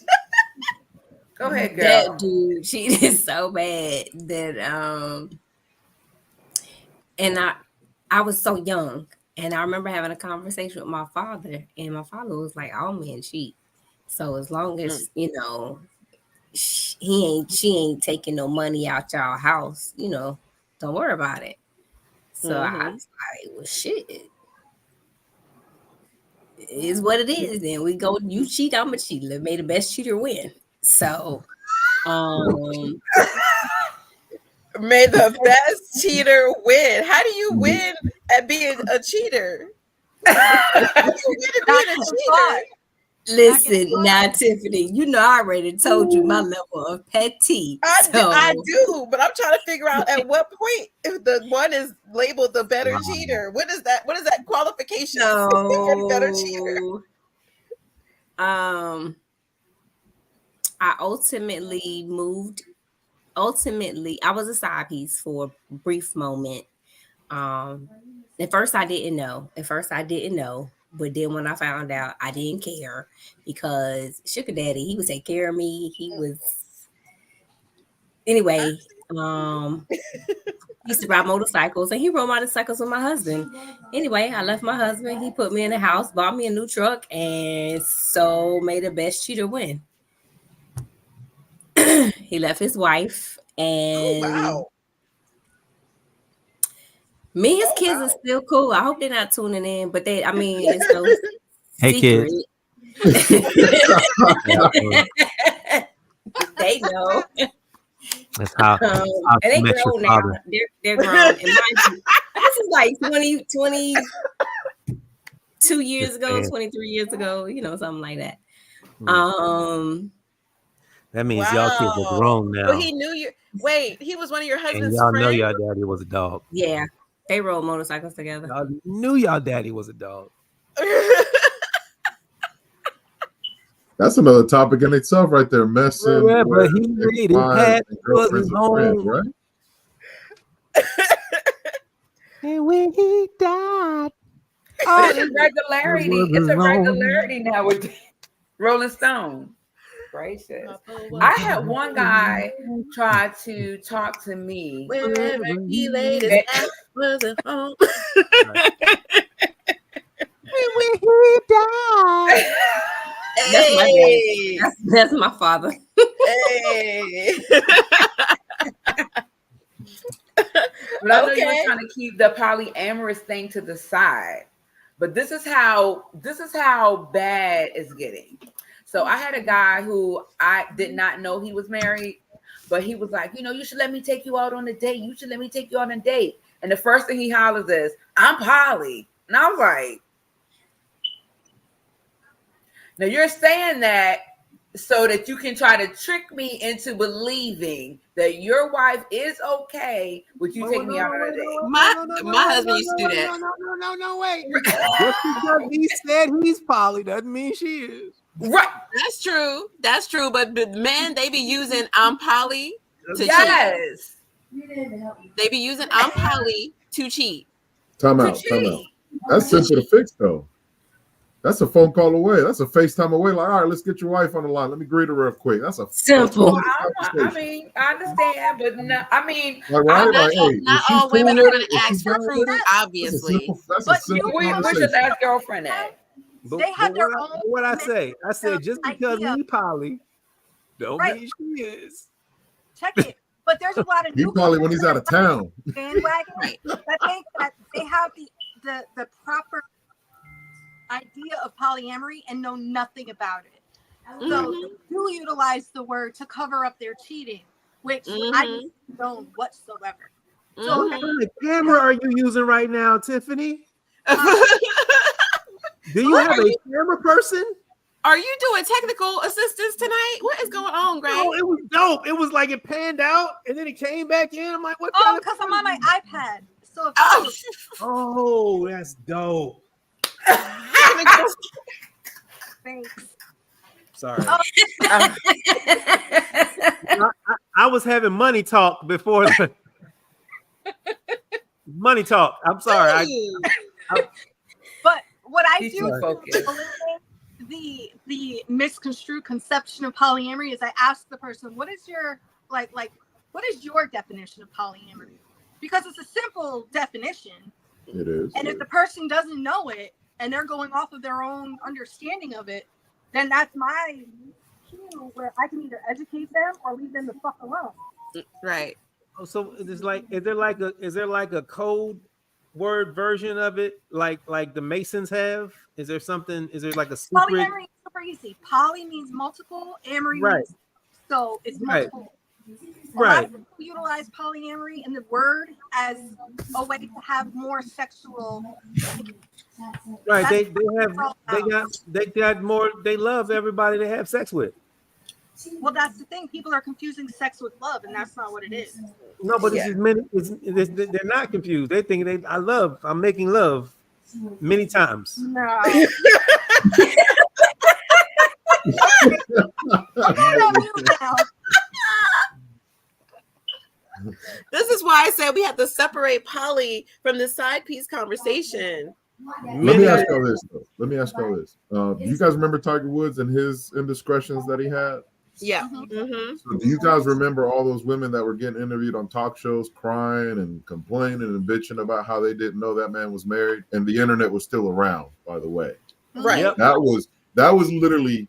S1: Go ahead, girl.
S3: That dude cheated so bad that and I was so young, and I remember having a conversation with my father, and my father was like, all men cheat. So as long as she ain't taking no money out y'all house, don't worry about it. So I was like, well, shit. It is what it is. Then we go, you cheat, I'm a cheater. May the best cheater win. So
S4: may the best cheater win. How do you win at being a cheater? How do you win at being a cheater?
S3: Listen, now, Tiffany, I already told you my level of petty.
S4: I do, but I'm trying to figure out at what point if the one is labeled the better cheater. What is that? What is that qualification for the better cheater?
S3: I ultimately I was a side piece for a brief moment. At first I didn't know. But then when I found out, I didn't care, because Sugar Daddy, he would take care of me. He was anyway. He used to ride motorcycles, and he rode motorcycles with my husband. Anyway, I left my husband. He put me in the house, bought me a new truck, and so made the best cheater win. He left his wife, and me and his kids are still cool. I hope they're not tuning in, but it's those
S2: Hey,
S3: secret.
S2: kids.
S3: They know.
S2: That's how
S3: And they
S2: met your
S3: grown now.
S2: father.
S3: They're grown. And mind you, this is like 22 years ago, 23 years ago, something like that.
S2: That means y'all kids are grown now.
S4: Well, he knew you. Wait, he was one of your husband's
S2: and y'all
S4: friends?
S2: know your daddy was a dog.
S3: Yeah, they rode motorcycles together.
S2: Y'all knew y'all daddy was a dog.
S5: That's another topic in itself, right there. Messing.
S2: Yeah, but he made it. Pat was his home,
S5: right?
S2: And when he died,
S1: but it's a regularity. It's a regularity now with Rolling Stone. Gracious. I had one guy try to talk to me.
S4: Wherever he laid his ass was at home.
S2: When he died.
S3: That's my daddy. That's my father.
S4: Hey.
S1: But I know you're trying to keep the polyamorous thing to the side. But this is how bad it's getting. So I had a guy who I did not know he was married, but he was like, you should let me take you out on a date. You should let me take you on a date. And the first thing he hollers is, I'm poly. And I was like, now you're saying that so that you can try to trick me into believing that your wife is okay with you taking me out on a date.
S4: My husband used to do that.
S2: No, wait. Just because he said he's poly doesn't mean she is.
S4: Right. That's true. But men, they be using I'm poly to cheat. They be using I'm poly to cheat.
S5: Time out. That's simple to fix, though. That's a phone call away. That's a FaceTime away. Like, all right, let's get your wife on the line. Let me greet her real quick. That's a
S3: simple.
S1: I mean, I understand, but no, I mean,
S4: not all women are going to ask for proof, obviously.
S1: Where's your last girlfriend at?
S6: They have their own.
S2: What I say? I said just because he poly, don't mean she is.
S6: Check it. But there's a lot of
S5: he poly when he's out of town.
S6: Bandwagon. I think that they have the proper idea of polyamory and know nothing about it. So they do utilize the word to cover up their cheating, which I don't whatsoever. So
S2: what kind of camera are you using right now, Tiffany? Do you have a camera person?
S4: Are you doing technical assistance tonight? What is going on, Greg?
S2: Oh, it was dope. It was like it panned out and then it came back in. I'm like, what?
S6: Because I'm on my iPad. So
S2: that's dope.
S6: Thanks.
S2: Sorry. I was having money talk before the money talk. I'm sorry.
S6: But what I do the misconstrued conception of polyamory is I ask the person, what is your what is your definition of polyamory? Because it's a simple definition.
S5: It is.
S6: And if the person doesn't know it and they're going off of their own understanding of it, then that's my cue where I can either educate them or leave them the fuck alone.
S4: Right.
S2: Oh, so is there like a code word version of it like the Masons have? Is there like a secret?
S6: Polyamory is super easy. Poly means multiple, amory means so it's multiple. A lot of people utilize polyamory and the word as a way to have more sexual.
S2: Right. They got more. They love everybody they have sex with.
S6: Well, that's the thing. People are confusing sex with love, and that's not what it is.
S2: No, but they're not confused. They think I'm making love many times.
S6: No.
S4: This is why I said we have to separate poly from the side piece conversation.
S5: Let me ask y'all this. Do you guys remember Tiger Woods and his indiscretions that he had?
S4: Yeah.
S5: So do you guys remember all those women that were getting interviewed on talk shows crying and complaining and bitching about how they didn't know that man was married? And the internet was still around, by the way.
S4: Right.
S2: Yep.
S5: That was literally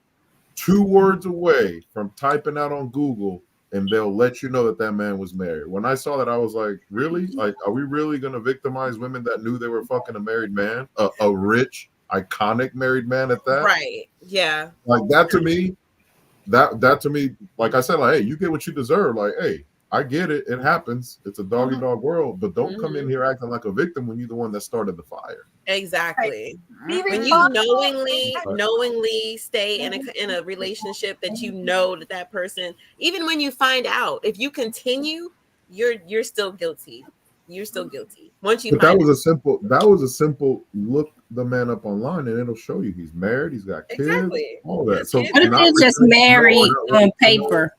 S5: 2 words away from typing out on Google and they'll let you know that man was married. When I saw that, I was like, really? Like, are we really going to victimize women that knew they were fucking a married man, a rich iconic married man at that.
S4: Right. Yeah.
S5: Like that to me, that to me, like I said, like, hey, you get what you deserve. Like, hey, I get it. It happens. It's a doggy dog world, but don't come in here acting like a victim when you're the one that started the fire.
S4: Exactly.
S6: Be
S4: When you
S6: responsible.
S4: knowingly stay in a relationship that you know that person, even when you find out, if you continue, you're still guilty. You're still guilty. Once you
S5: But
S4: find
S5: that was a simple look the man up online and it'll show you he's married, he's got kids,
S4: Exactly.
S5: all that. So
S3: What if they're just married on paper?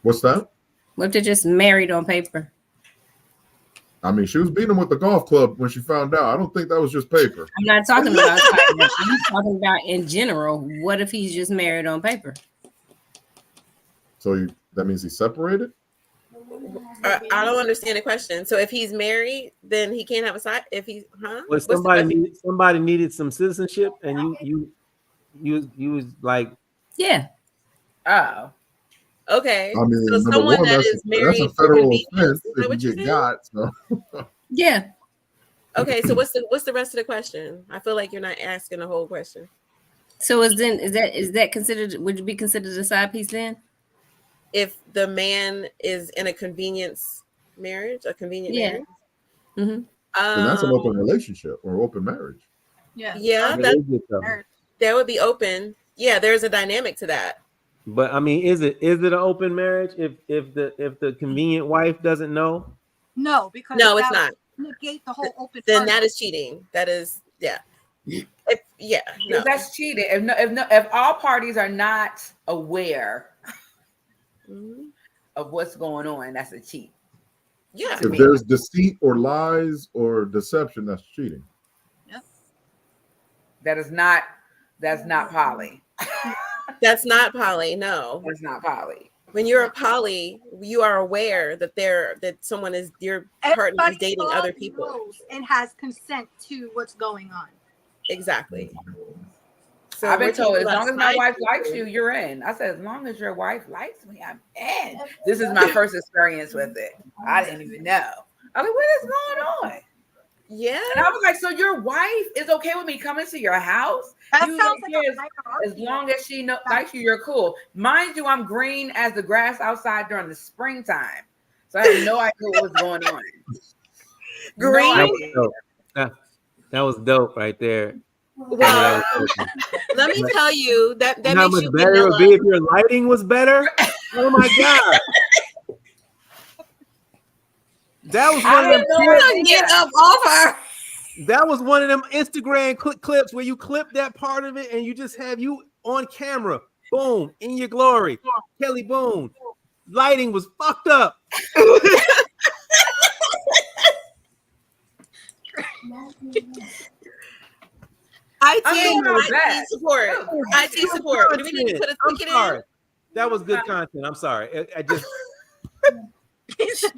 S5: What's that?
S3: What if they're just married on paper?
S5: I mean, she was beating him with the golf club when she found out. I don't think that was just paper.
S3: I'm not talking about paper. I'm talking about in general. What if he's just married on paper?
S5: So that means he's separated?
S4: I don't understand the question. So if he's married, then he can't have a side. If he's
S2: Well, somebody needed some citizenship, and you was like,
S3: yeah.
S1: Oh.
S4: Okay.
S5: I mean,
S4: so someone that is married,
S5: that's a federal offense if you get got. So.
S3: Yeah.
S4: Okay, so what's the rest of the question? I feel like you're not asking the whole question.
S3: So is that considered? Would you be considered a side piece then?
S4: If the man is in a convenience marriage, a convenient marriage,
S3: mm-hmm.
S5: Then that's an open relationship or open marriage.
S4: Yeah, that would be open. Yeah, there's a dynamic to that.
S2: But I mean, is it an open marriage if the convenient wife doesn't know?
S6: No, because
S4: it's not.
S6: Negate the whole open.
S4: Then that is cheating. That is
S1: That's cheating. If all parties are not aware of what's going on, that's a cheat.
S4: Yeah.
S5: If there's deceit or lies or deception, that's cheating.
S6: Yep.
S1: That's not poly.
S4: That's not poly. No,
S1: that's not poly.
S4: When you're a poly, you are aware that someone is your partner is dating other people
S6: and has consent to what's going on.
S4: Exactly.
S1: So I've been told as long as my wife likes you, you're in. I said, as long as your wife likes me, I'm in. This is my first experience with it. I didn't even know. I was like, what is going on?
S4: Yeah.
S1: And I was like, so your wife is okay with me coming to your house?
S6: That sounds like
S1: as long as she likes you, you're cool. Mind you, I'm green as the grass outside during the springtime. So I had no idea what was going on.
S4: Green?
S2: That was dope right there.
S4: Well, let me tell you that
S2: makes much you better it would be if your lighting was better. Oh my god. That was one of them
S4: get up off her.
S2: That was one of them Instagram clips where you clip that part of it and you just have you on camera. Boom, in your glory. Kelly Boone. Lighting was fucked up.
S4: IT support. IT support. Do we need to put a ticket in?
S2: That was good content. I'm sorry. I just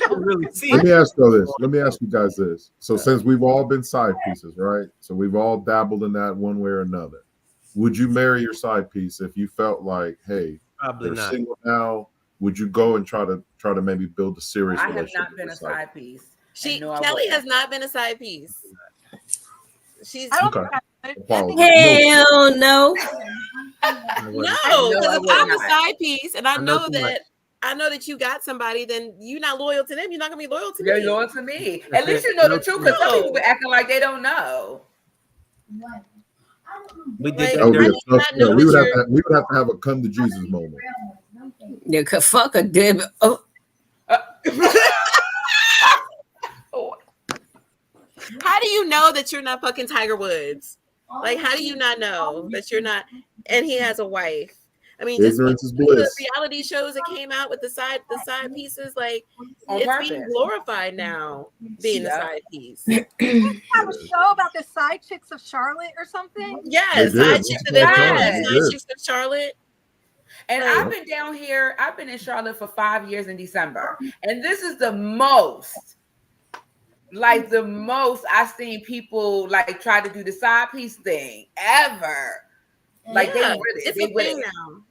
S5: really see. Let me ask you guys this. So since we've all been side pieces, right? So we've all dabbled in that one way or another. Would you marry your side piece if you felt like, hey,
S2: probably
S5: they're
S2: not
S5: single now? Would you go and try to maybe build a serious relationship?
S1: I have not been a side piece.
S4: Kelly has not been a side piece. She's
S5: okay.
S3: Hell no.
S4: No, because if I'm a side piece and I know that you got somebody, then you're not loyal to them. You're not gonna be loyal to me.
S1: They're loyal to me. At least you know the truth, because some people be acting like they don't know.
S2: We did
S5: that. We would have to have a come to Jesus moment.
S3: You could fuck a dib. Oh.
S4: How do you know that you're not fucking Tiger Woods? Like, how do you not know that you're not? And he has a wife. I mean,
S5: ignorance is bliss.
S4: The reality shows that came out with the side pieces, like it's being glorified now, being a side piece.
S6: Have a show about the side chicks of Charlotte or something.
S4: Yes, side chicks of Charlotte.
S1: And I've been down here. I've been in Charlotte for 5 years in December, and this is the most I've seen people like try to do the side piece thing ever. Like
S4: it's a thing now.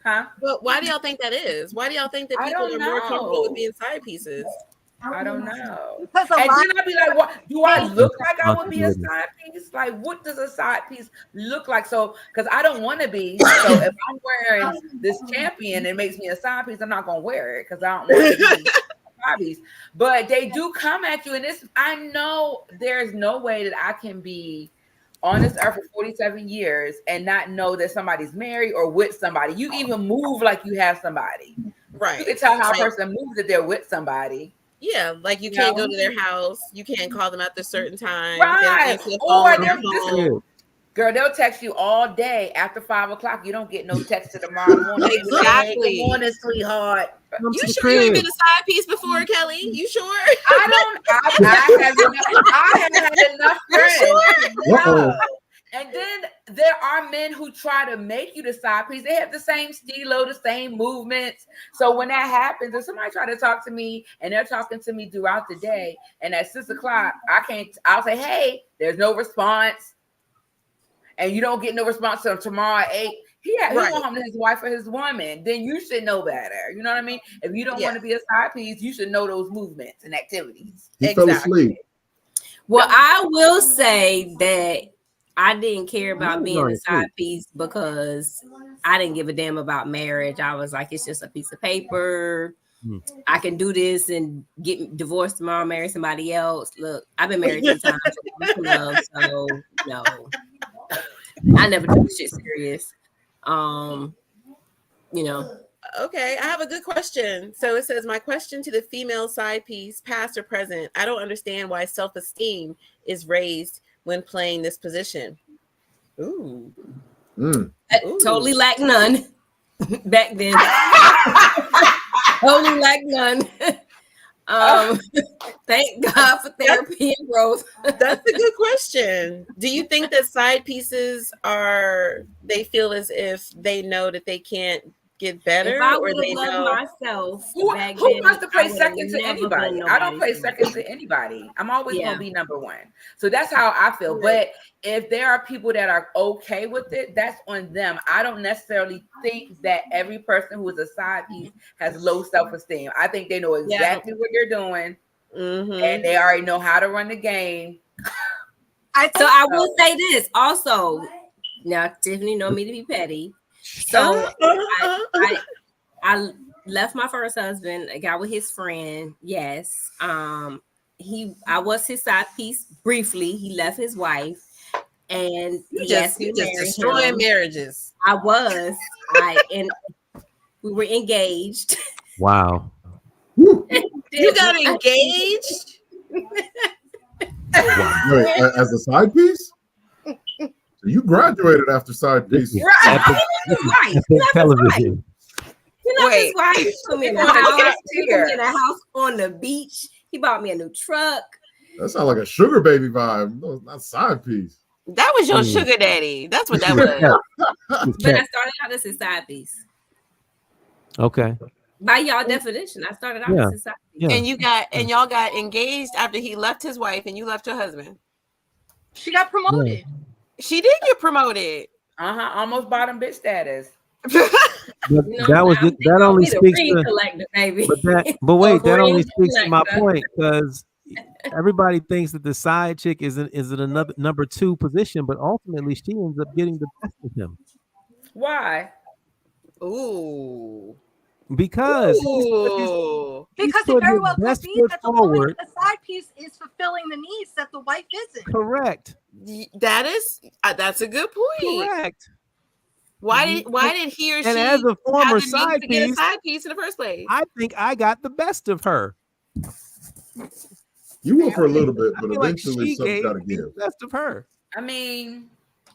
S1: Huh?
S4: But why do y'all think that is? Why do y'all think that people are more comfortable with being side pieces?
S1: I don't know.
S6: Because a
S1: And
S6: lot
S1: then I'd be like, what do I look like I would be a
S2: Responsibility.
S1: side piece? Like, what does a side piece look like? So, because I don't want to be. So, if I'm wearing this champion, it makes me a side piece. I'm not gonna wear it because I don't want to be a side piece. But they do come at you, and this I know there's no way that I can be on this earth for 47 years and not know that somebody's married or with somebody. You even move like you have somebody.
S4: Right.
S1: You can tell how a
S4: Right.
S1: person moves if they're with somebody.
S4: Yeah, like you
S1: You
S4: can't
S1: know?
S4: go to their house. You can't call them at a certain time.
S1: Right.
S4: They don't answer the
S1: Or
S4: phone.
S1: girl, they'll text you all day after 5 o'clock. You don't get no text to tomorrow morning.
S4: Exactly.
S1: Good morning, sweetheart.
S2: Come
S4: You
S2: to the
S4: sure you ain't
S2: crib.
S4: been a side piece before, Kelly? You sure?
S1: I have had enough friends.
S5: Uh-oh.
S1: And then there are men who try to make you the side piece. They have the same stilo, the same movements. So when that happens, if somebody try to talk to me and they're talking to me throughout the day, and at 6 o'clock, I'll say, hey, there's no response. And you don't get no response till tomorrow at 8. He went home to his wife or his woman. Then you should know better. You know what I mean? If you don't want to be a side piece, you should know those movements and activities.
S5: He fell asleep.
S3: Well, I will say that I didn't care about being a side piece because I didn't give a damn about marriage. I was like, it's just a piece of paper. I can do this and get divorced tomorrow, marry somebody else. Look, I've been married 3 times. So no, I never took shit serious. You know.
S4: Okay, I have a good question. So it says, my question to the female side piece, past or present, I don't understand why self-esteem is raised when playing this position. Ooh.
S3: Totally lack none back then. Totally lack none. Thank God for therapy and growth.
S4: That's a good question. Do you think that side pieces they feel as if they know that they can't get better?
S3: If I
S4: or
S3: would
S4: they
S3: have loved
S4: know
S3: myself,
S1: Who
S3: back
S1: wants
S3: then,
S1: to play
S3: I would've
S1: second to
S3: never
S1: anybody?
S3: been
S1: I don't play
S3: nobody's
S1: second to anybody. I'm always
S3: Yeah.
S1: gonna be number one. So that's how I feel. But if there are people that are okay with it, that's on them. I don't necessarily think that every person who is a side piece has low self-esteem. I think they know exactly what they're doing, and they already know how to run the game.
S3: So I will say this also. Now Tiffany know me to be petty. So I left my first husband. I got with his friend. Yes. I was his side piece briefly. He left his wife, and
S4: you
S3: he
S4: just
S3: asked me to marry
S4: destroying
S3: him.
S4: marriages.
S3: I was. And we were engaged.
S2: Wow.
S4: You got engaged?
S5: Wait, as a side piece? So you graduated after side piece.
S3: Right.
S2: Television.
S3: He left his wife. He put me in a house. He put me in a house on the beach. He bought me a new truck.
S5: That sounds like a sugar baby vibe. No, not side piece.
S4: That was your sugar daddy. That's what that was.
S3: But I started out as a side piece.
S2: Okay.
S3: By y'all definition, I started out as a side piece.
S2: Yeah.
S4: And y'all got engaged after he left his wife and you left your husband.
S6: She got promoted.
S2: Yeah.
S4: She did get promoted.
S1: Almost bottom bitch status.
S2: That only speaks to but wait, that only speaks to my point, because everybody thinks that the side chick is another number 2 position, but ultimately she ends up getting the best of him.
S1: Why?
S4: Ooh.
S2: Because
S6: because it very well could be that the side piece is fulfilling the needs that the wife isn't.
S2: Correct.
S4: That's a good point.
S2: Correct.
S4: Why did he or she
S2: as a former side
S4: get a side piece in the first place?
S2: I think I got the best of her.
S5: You will for a little bit, but
S2: like
S5: eventually something's got to give.
S2: The best of her.
S1: I mean,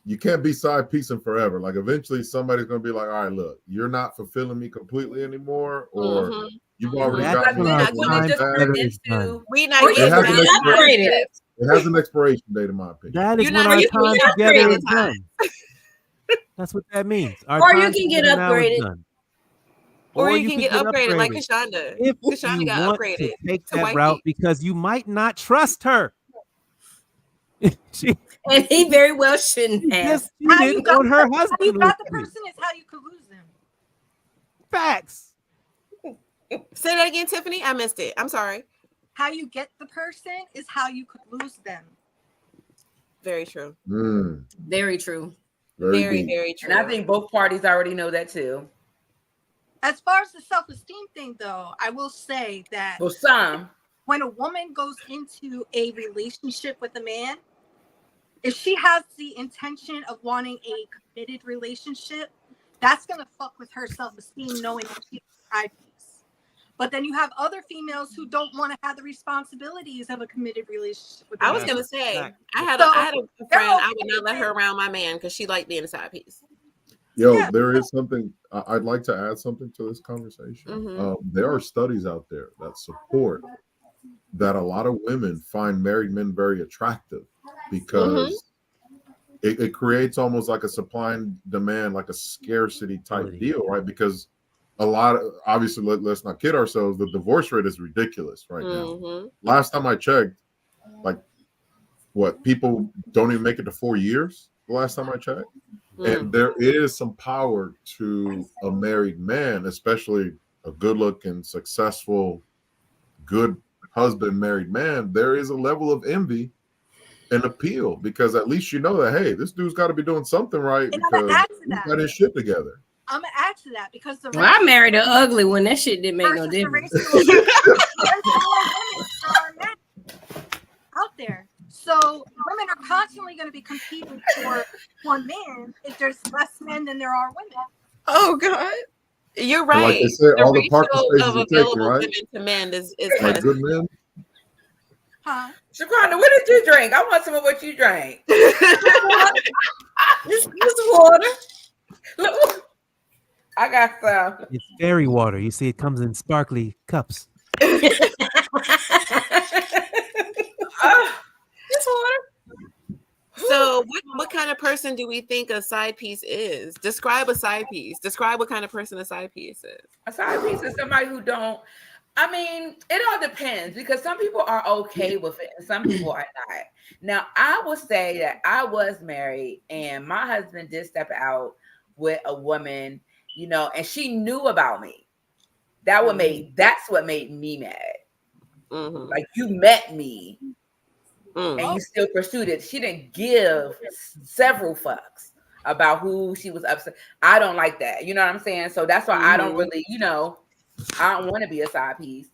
S5: you can't be side piecing forever. Like eventually somebody's gonna be like, all right, look, you're not fulfilling me completely anymore, or you've already got me. It has an expiration date, in my opinion.
S2: That is when our time together is done. That's what that means.
S3: Or you can get upgraded.
S4: Or you can get upgraded like Kashonda.
S2: If
S4: Kashonda
S2: you
S4: got
S2: want
S4: upgraded
S2: to take that route, because you might not trust her.
S3: And he very well shouldn't have.
S6: How you got the person is how you could lose them.
S2: Facts.
S4: Say that again, Tiffany. I missed it. I'm sorry.
S6: how you get the person is how you could lose them.
S4: Very true.
S3: Very true.
S4: Very, very true.
S1: And I think both parties already know that too.
S6: As far as the self-esteem thing, though, I will say that when a woman goes into a relationship with a man, if she has the intention of wanting a committed relationship, that's going to fuck with her self-esteem, knowing that she's a side piece. But then you have other females who don't want to have the responsibilities of a committed relationship with a man.
S4: I was going to say, I had a friend, I would not let her around my man because she liked being a side piece.
S5: Yo, there is something, I'd like to add something to this conversation. There are studies out there that support that a lot of women find married men very attractive because it creates almost like a supply and demand, like a scarcity type deal, right? Because a lot of, obviously, let's not kid ourselves, the divorce rate is ridiculous right now. Last time I checked, like, people don't even make it to 4 years the last time I checked. And there is some power to a married man, especially a good-looking, successful, good husband, married man. There is a level of envy and appeal because at least you know that, hey, this dude's got to be doing something right because he's got his shit together.
S6: I'm gonna add to that because
S3: I married an ugly one. That shit didn't make no difference.
S6: Out there. So women are constantly going to be competing for one man if there's less men than there are women.
S4: Oh God, you're right.
S5: Like they say, all the
S4: ratio
S5: parking spaces
S4: of
S5: are
S4: available
S5: taken, right?
S4: women to men is
S5: like good men.
S6: Huh?
S1: Shaquana, what did you drink? I want some of what you drank.
S3: Just water.
S1: Look, I got some.
S2: It's fairy water. You see, it comes in sparkly cups.
S4: So what kind of person do we think a side piece is? Describe a side piece. Describe what kind of person a side piece is.
S1: A side piece is somebody who don't, I mean, it all depends because some people are okay with it and some people are not. Now, I would say that I was married and my husband did step out with a woman, you know, and she knew about me. That's what made me mad. Like, you met me. And you still pursued it. She didn't give several fucks about who she was upset. I don't like that. You know what I'm saying? So that's why I don't really, you know, I don't want to be a side piece.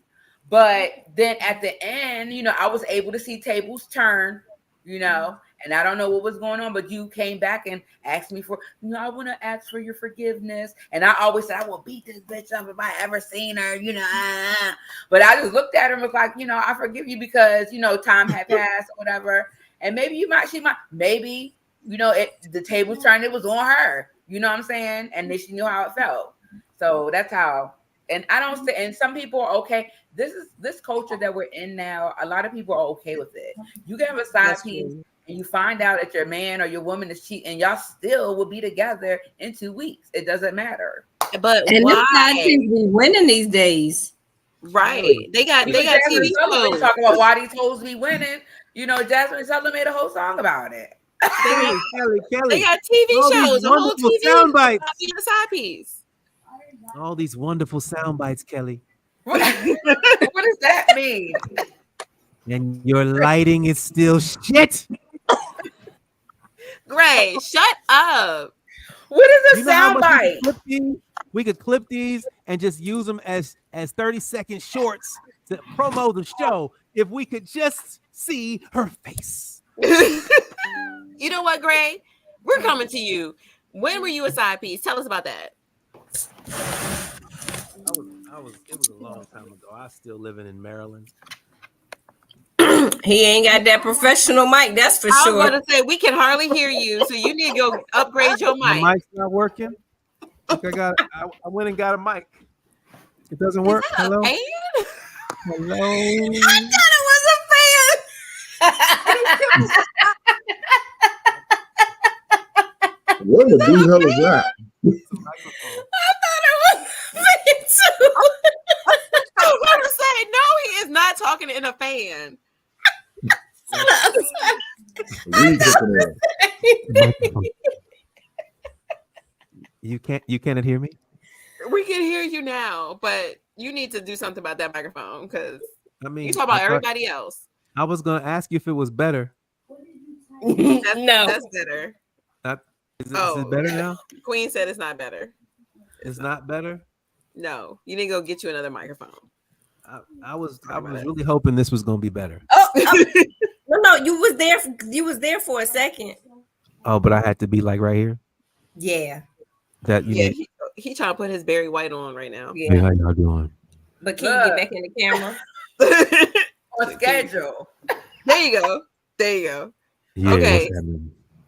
S1: But then at the end, you know, I was able to see tables turn, you know, and I don't know what was going on, but you came back and asked me for, you know, I want to ask for your forgiveness. And I always said, I will beat this bitch up if I ever seen her, you know. But I just looked at her and was like, you know, I forgive you because, you know, time had passed or whatever. And maybe maybe, you know, the tables turned, it was on her. You know what I'm saying? And then she knew how it felt. So that's how. And I don't say, and some people are okay. This culture that we're in now, a lot of people are okay with it. You can have a side piece and you find out that your man or your woman is cheating, and y'all still will be together in 2 weeks. It doesn't matter.
S4: But
S3: and
S4: why?
S3: Side piece be winning these days.
S4: Right. They got TV shows.
S1: Talking about why these hoes be winning. You know, Jasmine Sullivan made a whole song about it.
S2: Kelly.
S4: They got TV shows, a whole TV
S2: sound bites.
S4: Being a side piece.
S2: All these wonderful sound bites, Kelly.
S1: What does that mean?
S2: And your lighting is still shit.
S4: Gray, shut up.
S1: What is a sound bite?
S2: We could clip these and just use them as 30-second shorts to promo the show if we could just see her face.
S4: You know what, Gray? We're coming to you. When were you a side piece? Tell us about that.
S2: It was a long time ago. I was still living in Maryland.
S3: He ain't got that professional mic, that's for sure.
S4: I was going to say, we can hardly hear you, so you need to go upgrade your mic.
S2: My mic's not working. Look, I went and got a mic. It doesn't work. Hello?
S3: Hello?
S2: I
S3: thought it was a fan.
S5: What the hell is that?
S3: I thought it was a fan too.
S4: I was going to say, no, he is not talking in a fan.
S2: You cannot hear me?
S4: We can hear you now, but you need to do something about that microphone because
S2: I mean,
S4: you talk about everybody else.
S2: I was gonna ask you if it was better.
S4: That's better.
S2: Is it better now?
S4: Queen said it's not better.
S2: It's not better.
S4: No, you need to go get you another microphone.
S2: I was really hoping this was gonna be better.
S3: No, you was there. You was there for a second.
S2: Oh, but I had to be like right here.
S3: Yeah.
S2: That you need.
S4: He trying to put his Barry White on right now.
S3: Yeah.
S2: Hey, how y'all doing?
S3: But can you get back in the camera?
S1: On schedule.
S4: There you go.
S2: Yeah,
S4: okay.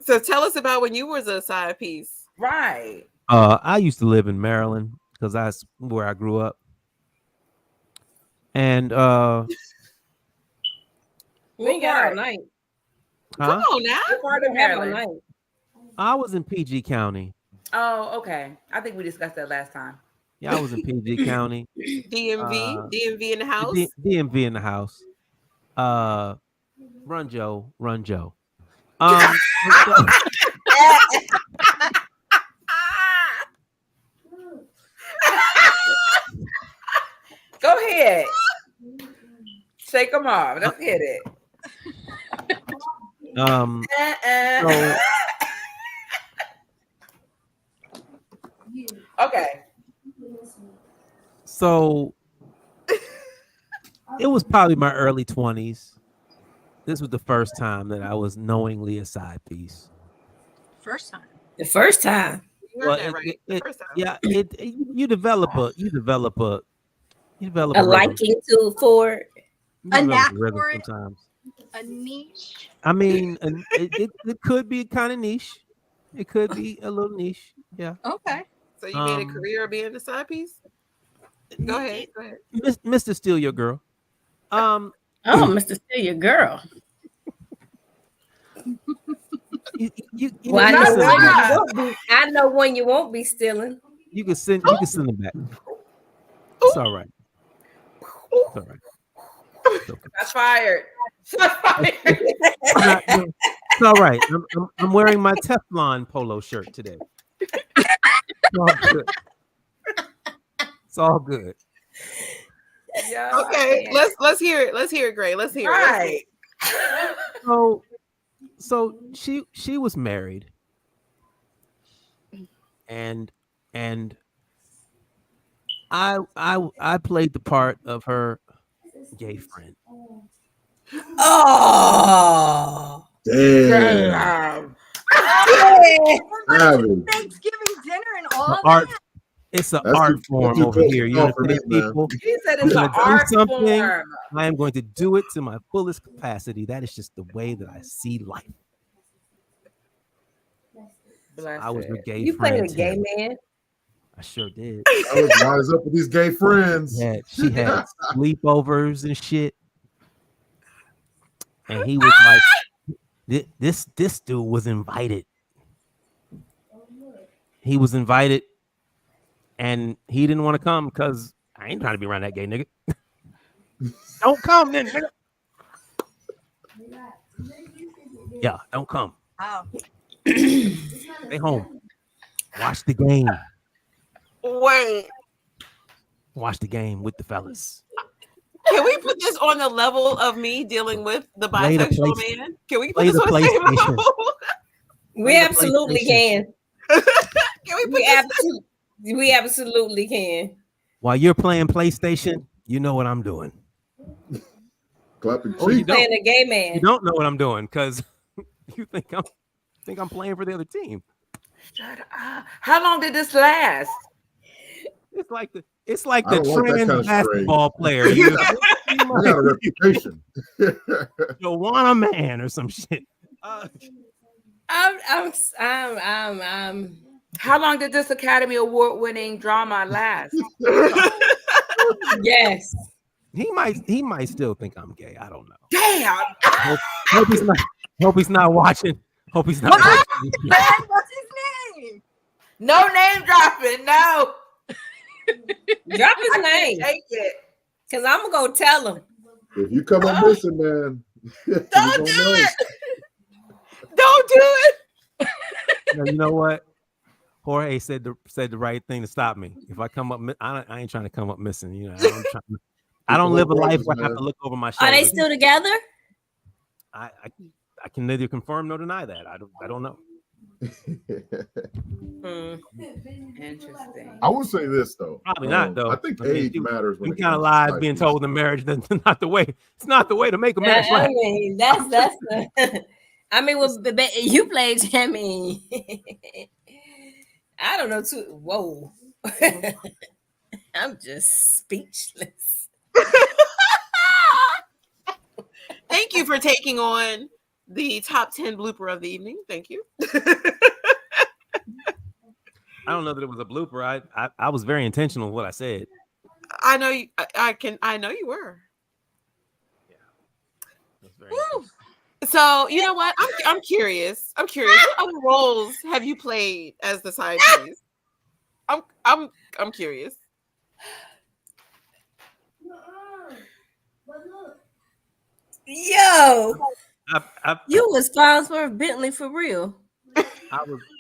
S4: So tell us about when you was a side piece.
S1: Right.
S2: I used to live in Maryland because that's where I grew up. And
S3: we ain't got all night.
S4: Come on now.
S1: What part of Maryland?
S2: I was in PG County.
S1: Oh, okay. I think we discussed that last time.
S2: Yeah, I was in PG County.
S4: DMV in the house.
S2: DMV in the house. Run Joe.
S1: Go ahead. Shake them off. Let's get it. Okay.
S2: So it was probably my early 20s. This was the first time that I was knowingly a side piece.
S3: The first time.
S2: Well, you develop a
S3: liking for
S6: a knack for it.
S2: Sometimes.
S6: A niche.
S2: I mean, it could be kind of niche. It could be a little niche. Yeah.
S6: Okay.
S4: So you made a career of being a side piece? Go ahead.
S2: Mr. Steal Your Girl.
S3: Mr. Steal Your Girl. I know when you won't be stealing.
S2: You can send them back. It's all right. It's all right.
S1: Shots fired.
S2: It's all right. I'm wearing my Teflon polo shirt today. It's all good. It's all good.
S1: Yeah,
S4: okay, let's hear it. Let's hear it, Gray. Let's hear it.
S2: So she was married, and I played the part of her gay friend.
S5: Oh, damn!
S6: Thanksgiving dinner and all
S2: that. It's an art form over here. You understand, people?
S1: He said it's an art form.
S2: I am going to do it to my fullest capacity. That is just the way that I see life. I was a gay friend.
S3: You played a gay man?
S2: I sure did.
S5: I was wise up with these gay friends.
S2: She had sleepovers and shit. And he was like, this dude was invited. He was invited. And he didn't want to come because I ain't trying to be around that gay nigga. Don't come then, nigga. Yeah, don't come.
S6: Oh.
S2: Stay home. Watch the game.
S4: Wait.
S2: Watch the game with the fellas.
S4: Can we put this on the level of me dealing with the bisexual man? Can we put this on the same level?
S3: We absolutely can.
S4: Can we put
S3: We absolutely can.
S2: While you're playing PlayStation, you know what I'm doing.
S5: Clapping
S3: cheeks. Playing a gay man.
S2: You don't know what I'm doing because you think I'm playing for the other team.
S1: Shut up. How long did this last?
S2: It's like the trans basketball player. You
S5: got a reputation.
S2: You want a man or some shit.
S3: I'm
S1: How long did this Academy Award-winning drama last?
S3: Yes.
S2: He might still think I'm gay. I don't know.
S1: Damn.
S2: Hope he's not watching. Hope he's not watching.
S6: What's his name?
S1: No name dropping. No.
S3: Drop his name.
S1: Take it.
S3: Because I'm going to go tell him.
S5: If you come up missing, man.
S4: Don't do it. Don't do it.
S2: Now, you know what? Jorge said the right thing to stop me. If I come up, I ain't trying to come up missing. You know, I don't live a life where I have to look over my shoulder.
S3: Are they still together?
S2: I can neither confirm nor deny that. I don't know.
S1: Interesting.
S5: I would say this though.
S2: Probably not though.
S5: I think age matters.
S2: Some kind of lies being told in marriage that's not the way. It's not the way to make a marriage.
S3: I mean, that's I mean, well, you played. I mean, I don't know too. Whoa, I'm just speechless.
S4: Thank you for taking on the top 10 blooper of the evening. Thank you.
S2: I don't know that it was a blooper. I was very intentional with what I said.
S4: I know you. I know you were.
S2: Yeah.
S4: So you know what? I'm curious. What other roles have you played as the side piece? I'm curious.
S3: Yo, you was Farnsworth Bentley for real.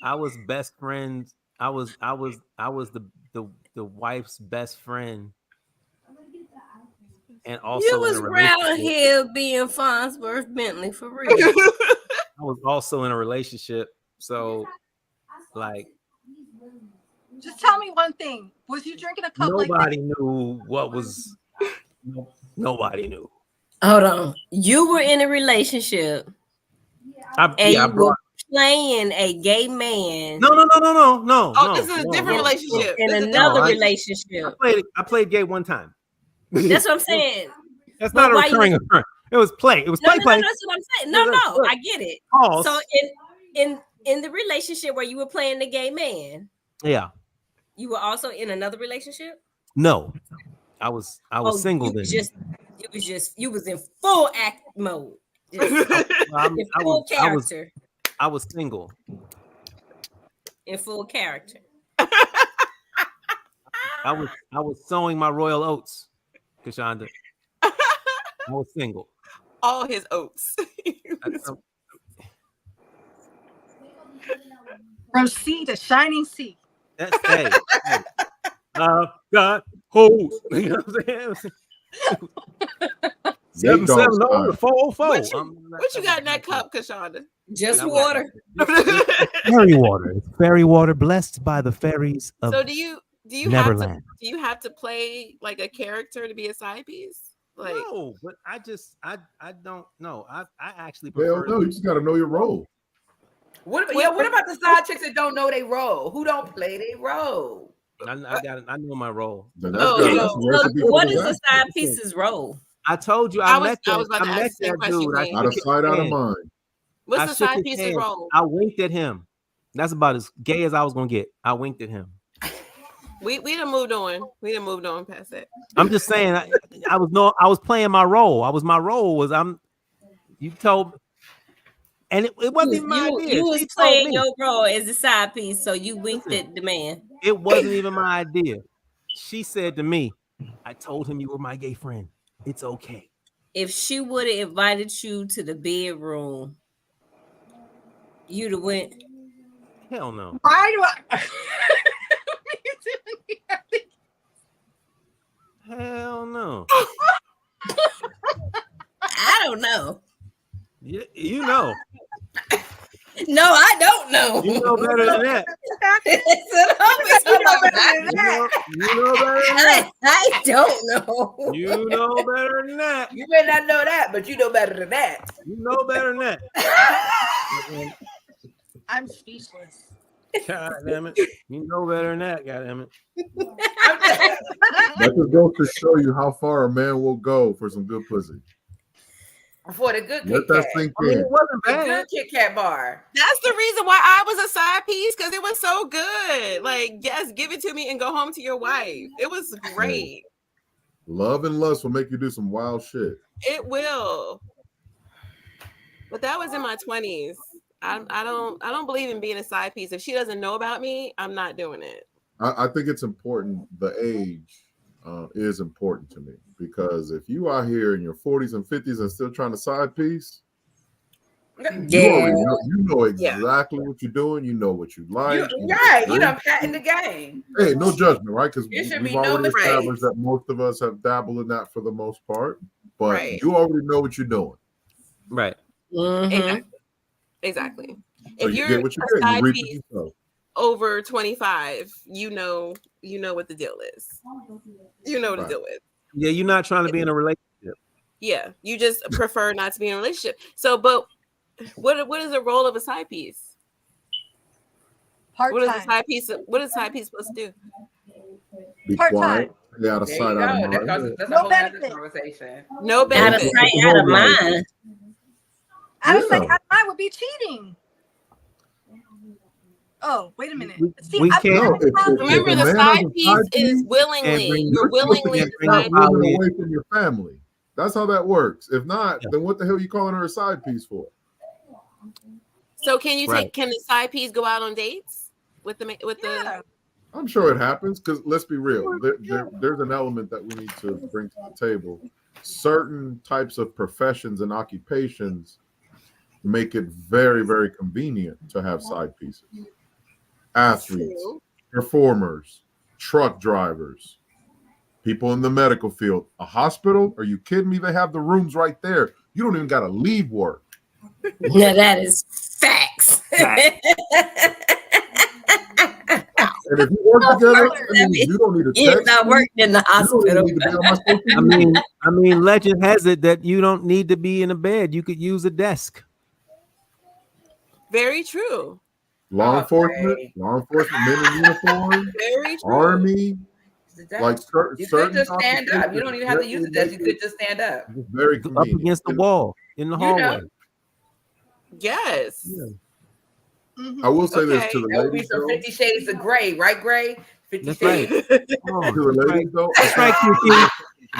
S2: I was best friends. I was the wife's best friend, and also
S3: you was around here being Farnsworth Bentley for real.
S2: I was also in a relationship, so like,
S6: just tell me one thing: was you drinking a cup?
S2: Nobody knew what was. Nobody knew.
S3: Hold on, you were in a relationship, you were playing a gay man.
S2: No.
S4: Oh, this is a different relationship.
S3: In another relationship.
S2: I played gay one time.
S3: That's what I'm saying.
S2: That's not a recurring occurrence. It was play. It was play.
S3: No, that's what I'm saying. No, I get it.
S2: Pause.
S3: So in the relationship where you were playing the gay man,
S2: yeah,
S3: you were also in another relationship.
S2: No, I was single then.
S3: You was in full act mode. In full character.
S2: I was single.
S3: In full character.
S2: I was sowing my royal oats, Kashonda. I was single.
S4: All his oats.
S6: From sea to shining sea.
S2: That's hey. I've got hoes. You know what I'm saying? 770 404.
S4: What you got in that cup, Kashonda?
S3: Just water.
S2: Fairy water. It's fairy water blessed by the fairies of
S4: So do you
S2: Neverland.
S4: have to play like a character to be a side piece? Like,
S2: no, but I don't know. I actually prefer.
S5: No, you just got to know your role.
S1: What about the side chicks that don't know their role? Who don't play their role?
S2: I know my role.
S3: What is the side piece's role?
S2: I told you I met that dude.
S5: Out of sight, out of mind.
S4: What's the side piece's role?
S2: I winked at him. That's about as gay as I was gonna get. I winked at him.
S4: We done moved on. We done moved on past that.
S2: I'm just saying. I was playing my role. My role. You told me. And it wasn't even my idea.
S3: You was playing your role as a side piece, so you winked at the man.
S2: It wasn't even my idea. She said to me, I told him you were my gay friend. It's okay.
S3: If she would have invited you to the bedroom, you'd have went.
S2: Hell no.
S6: Why do I?
S2: Hell no.
S3: I don't know.
S2: Yeah, you know.
S3: No, I don't know.
S2: You know better than that. You know better than that.
S3: I don't know.
S2: You know better than that.
S1: You may not know that, but you know better than that.
S2: You know better than that.
S6: I'm speechless.
S2: God damn it. You know better than that, god damn it.
S5: That just goes to show you how far a man will go for some good pussy.
S1: For the good
S5: Let
S1: Kit
S5: that
S1: Kat.
S5: sink
S2: I mean,
S5: in.
S2: it wasn't
S1: The
S2: bad.
S1: good Kit Kat bar.
S4: That's the reason why I was a side piece, because it was so good. Like, yes, give it to me and go home to your wife. It was great.
S5: Love and lust will make you do some wild shit.
S4: It will. But that was in my 20s. I don't believe in being a side piece. If she doesn't know about me, I'm not doing it.
S5: I think it's important. The age is important to me, because if you are here in your 40s and 50s and still trying to side piece, You know exactly what you're doing. You know what you like.
S1: You know, patting the game.
S5: Hey, no judgment, right? Because
S1: we've
S5: already established that most of us have dabbled in that for the most part. But you already know what you're doing.
S2: Right.
S4: Exactly.
S5: So
S4: if
S5: you
S4: you're
S5: get what you
S4: a
S5: get,
S4: side
S5: you reap
S4: piece
S5: yourself.
S4: over 25, you know what the deal is. You know what the deal is.
S2: Yeah, you're not trying to be in a relationship.
S4: Yeah, you just prefer not to be in a relationship. So, but what is the role of a side piece? What is a side piece? What is a side piece supposed to do?
S5: Be quiet. Stay out of sight, out of mind.
S1: That's a whole other conversation.
S4: No benefit.
S3: Out of sight, out of mind.
S6: Out of sight, out of mind would be cheating. Oh, wait a minute.
S2: We can't.
S4: Remember, the side piece is willingly. You're willingly
S5: not woman away from your family. That's how that works. If not, then what the hell are you calling her a side piece for?
S4: So can you take? Can the side piece go out on dates with the?
S5: I'm sure it happens because let's be real. There's an element that we need to bring to the table. Certain types of professions and occupations make it very, very convenient to have side pieces. Athletes, performers, truck drivers, people in the medical field. A hospital? Are you kidding me? They have the rooms right there. You don't even got to leave work.
S3: Now that is facts.
S5: And if you work together, you don't need to text.
S3: He's not working in the hospital.
S2: I mean, legend has it that you don't need to be in a bed. You could use a desk.
S4: Very true.
S5: Law enforcement, men in uniform,
S4: very true.
S5: Army, like
S1: you could just stand up. You don't even have to use a desk. You could just stand up.
S5: Very convenient.
S2: Up against the wall in the hallway.
S4: Yes.
S2: Yeah.
S5: I will say this to the
S1: ladies. That would be some 50 Shades of Grey, right, Gray? 50 Shades.
S5: To the ladies, though,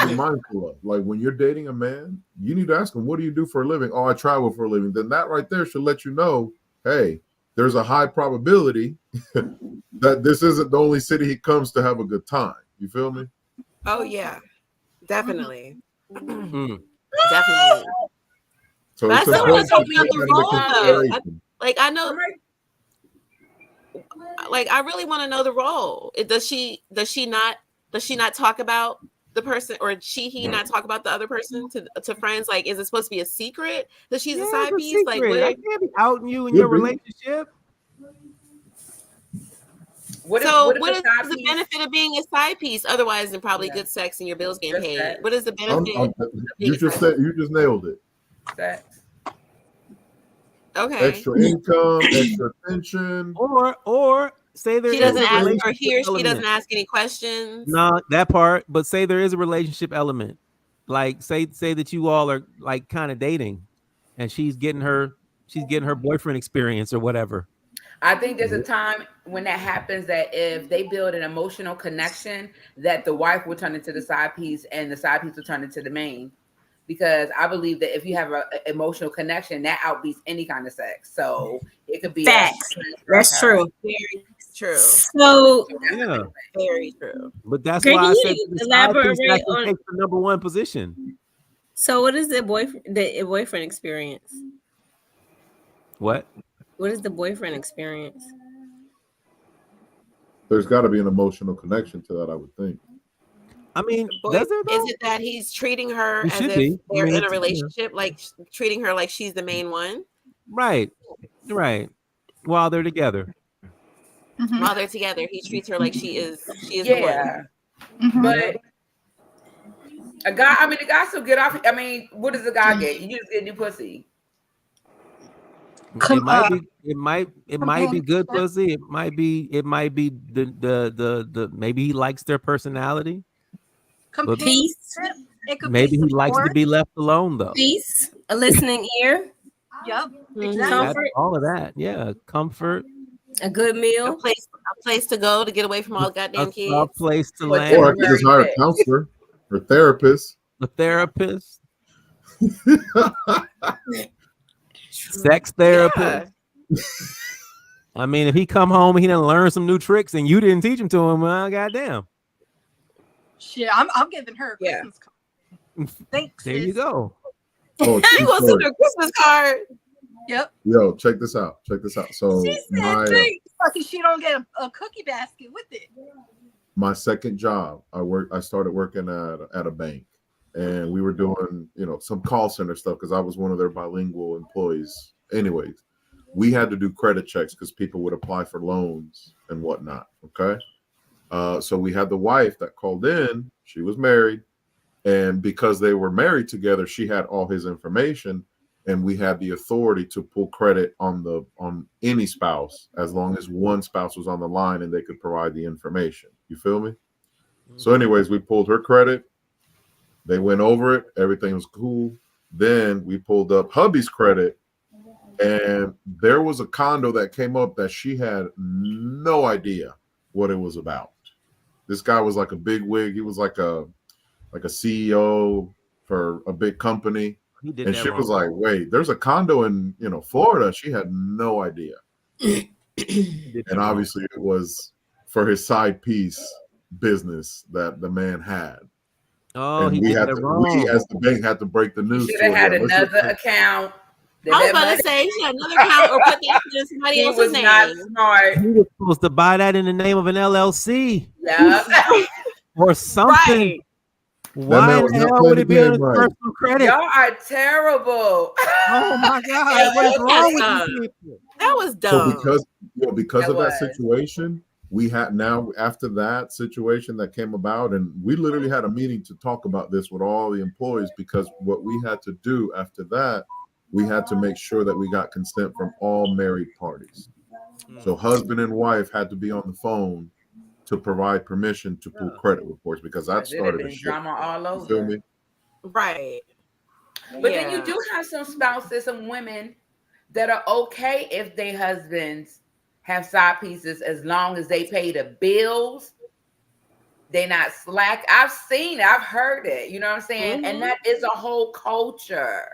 S5: be mindful of. Like when you're dating a man, you need to ask him, what do you do for a living? Oh, I travel for a living. Then that right there should let you know, hey, there's a high probability that this isn't the only city he comes to have a good time. You feel me?
S4: Oh, yeah. Definitely.
S2: Mm-hmm.
S4: Definitely.
S5: So
S4: that's what was hoping on the role, though. I know. Like, I really want to know the role. Does she not talk about the person, or he not talk about the other person to friends? Like, is it supposed to be a secret that she's a side piece?
S2: Secret. Like, I can't be outing you in your relationship.
S4: What is the benefit of being a side piece? Otherwise than probably good sex and your bills getting paid. What is the benefit?
S5: You just nailed it.
S1: Sex.
S4: Okay.
S5: Extra income, extra attention,
S2: or say there
S4: she doesn't ask, or he or she doesn't ask any questions.
S2: No, that part. But say there is a relationship element, like say that you all are like kind of dating, and she's getting her boyfriend experience or whatever.
S1: I think there's a time when that happens that if they build an emotional connection, that the wife will turn into the side piece and the side piece will turn into the main. Because I believe that if you have an emotional connection, that outbeats any kind of sex. So it could be
S3: facts. That's true.
S4: Very true.
S3: So
S2: yeah,
S4: very true.
S2: But that's why I said elaborate on take the number one position.
S3: So what is the boyfriend experience?
S2: What
S3: is the boyfriend experience?
S5: There's got to be an emotional connection to that, I would think.
S2: I mean,
S4: is it that he's treating her as if they're in a relationship, like treating her like she's the main one?
S2: Right. While they're together.
S3: Mm-hmm.
S4: While they're together, he treats her like she is the one.
S1: Mm-hmm. But the guy still get off. I mean, what does the guy get? You just get new pussy.
S2: It might be good pussy. It might be the maybe he likes their personality.
S3: Peace.
S2: Maybe he likes to be left alone, though.
S3: Peace, a listening ear.
S6: Yep.
S3: Comfort.
S2: All of that. Yeah. Comfort.
S3: A good meal.
S4: A place to go to get away from all goddamn kids.
S2: A place to land.
S5: Or I could just hire a counselor or therapist.
S2: A therapist. Sex therapist. Yeah. I mean, if he come home and he done learn some new tricks and you didn't teach him to him, well, goddamn.
S6: Shit, I'm giving her a Christmas card. Thanks.
S2: There you go.
S5: Oh,
S4: you gonna send her a Christmas card?
S6: Yep.
S5: Yo, check this out. Check this out. So
S3: She said drink.
S6: Lucky she don't get a cookie basket with it.
S5: My second job, I started working at a bank, and we were doing, some call center stuff because I was one of their bilingual employees. Anyways, we had to do credit checks because people would apply for loans and whatnot. Okay. So we had the wife that called in. She was married, and because they were married together, she had all his information, and we had the authority to pull credit on any spouse as long as one spouse was on the line and they could provide the information. You feel me? So anyways, we pulled her credit. They went over it. Everything was cool. Then we pulled up hubby's credit, and there was a condo that came up that she had no idea what it was about. This guy was like a big wig. He was like a CEO for a big company. And she was like, wait, there's a condo in Florida. She had no idea. And obviously it was for his side piece business that the man had.
S2: Oh,
S5: and we as the bank had to break the news.
S1: Should have had another account.
S4: I was about to say, she had another account or put that in somebody else's name. He was not
S1: smart.
S2: He was supposed to buy that in the name of an LLC.
S1: Yeah.
S2: Or something.
S4: Right.
S2: Why the hell would it be on his personal credit?
S1: Y'all are terrible.
S2: Oh my God. What is wrong with you people?
S4: That was dumb.
S5: So because of that situation, we had now after that situation that came about, and we literally had a meeting to talk about this with all the employees, because what we had to do after that, we had to make sure that we got consent from all married parties. So husband and wife had to be on the phone to provide permission to pull credit reports, because that started a
S1: drama all over.
S5: You feel me?
S4: Right.
S1: But then you do have some spouses, some women that are okay if their husbands have side pieces as long as they pay the bills. They're not slack. I've seen it. I've heard it. You know what I'm saying? Mm-hmm. And that is a whole culture.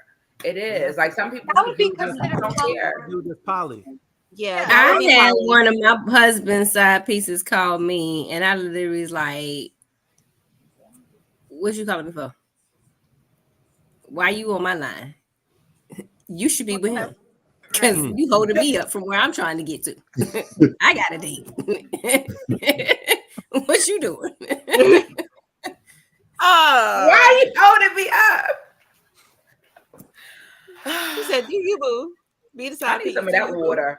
S1: It is. Like some people
S6: that would be considered
S1: don't care.
S2: Do this poly.
S3: Yeah, I had one of my husband's side pieces call me, and I literally was like, "What you calling me for? Why you on my line? You should be with him, because you holding me up from where I'm trying to get to. I got a date. What you doing?
S1: Why are you holding me up?"
S4: He said, "Do you boo? Be the side
S1: I need some of that water."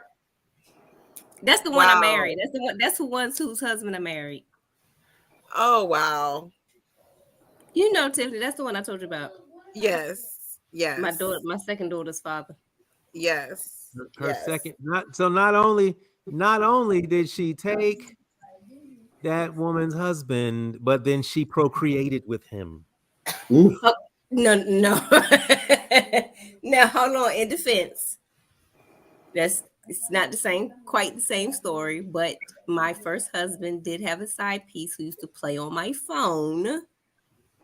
S3: That's the one I married. That's the ones whose husband I married.
S4: Oh wow!
S3: You know, Tiffany, that's the one I told you about.
S4: Yes.
S3: My second daughter's father.
S4: Yes.
S2: Her second. Not only did she take that woman's husband, but then she procreated with him.
S3: Oh, no. Now hold on. In defense, it's not quite the same story, but my first husband did have a side piece who used to play on my phone.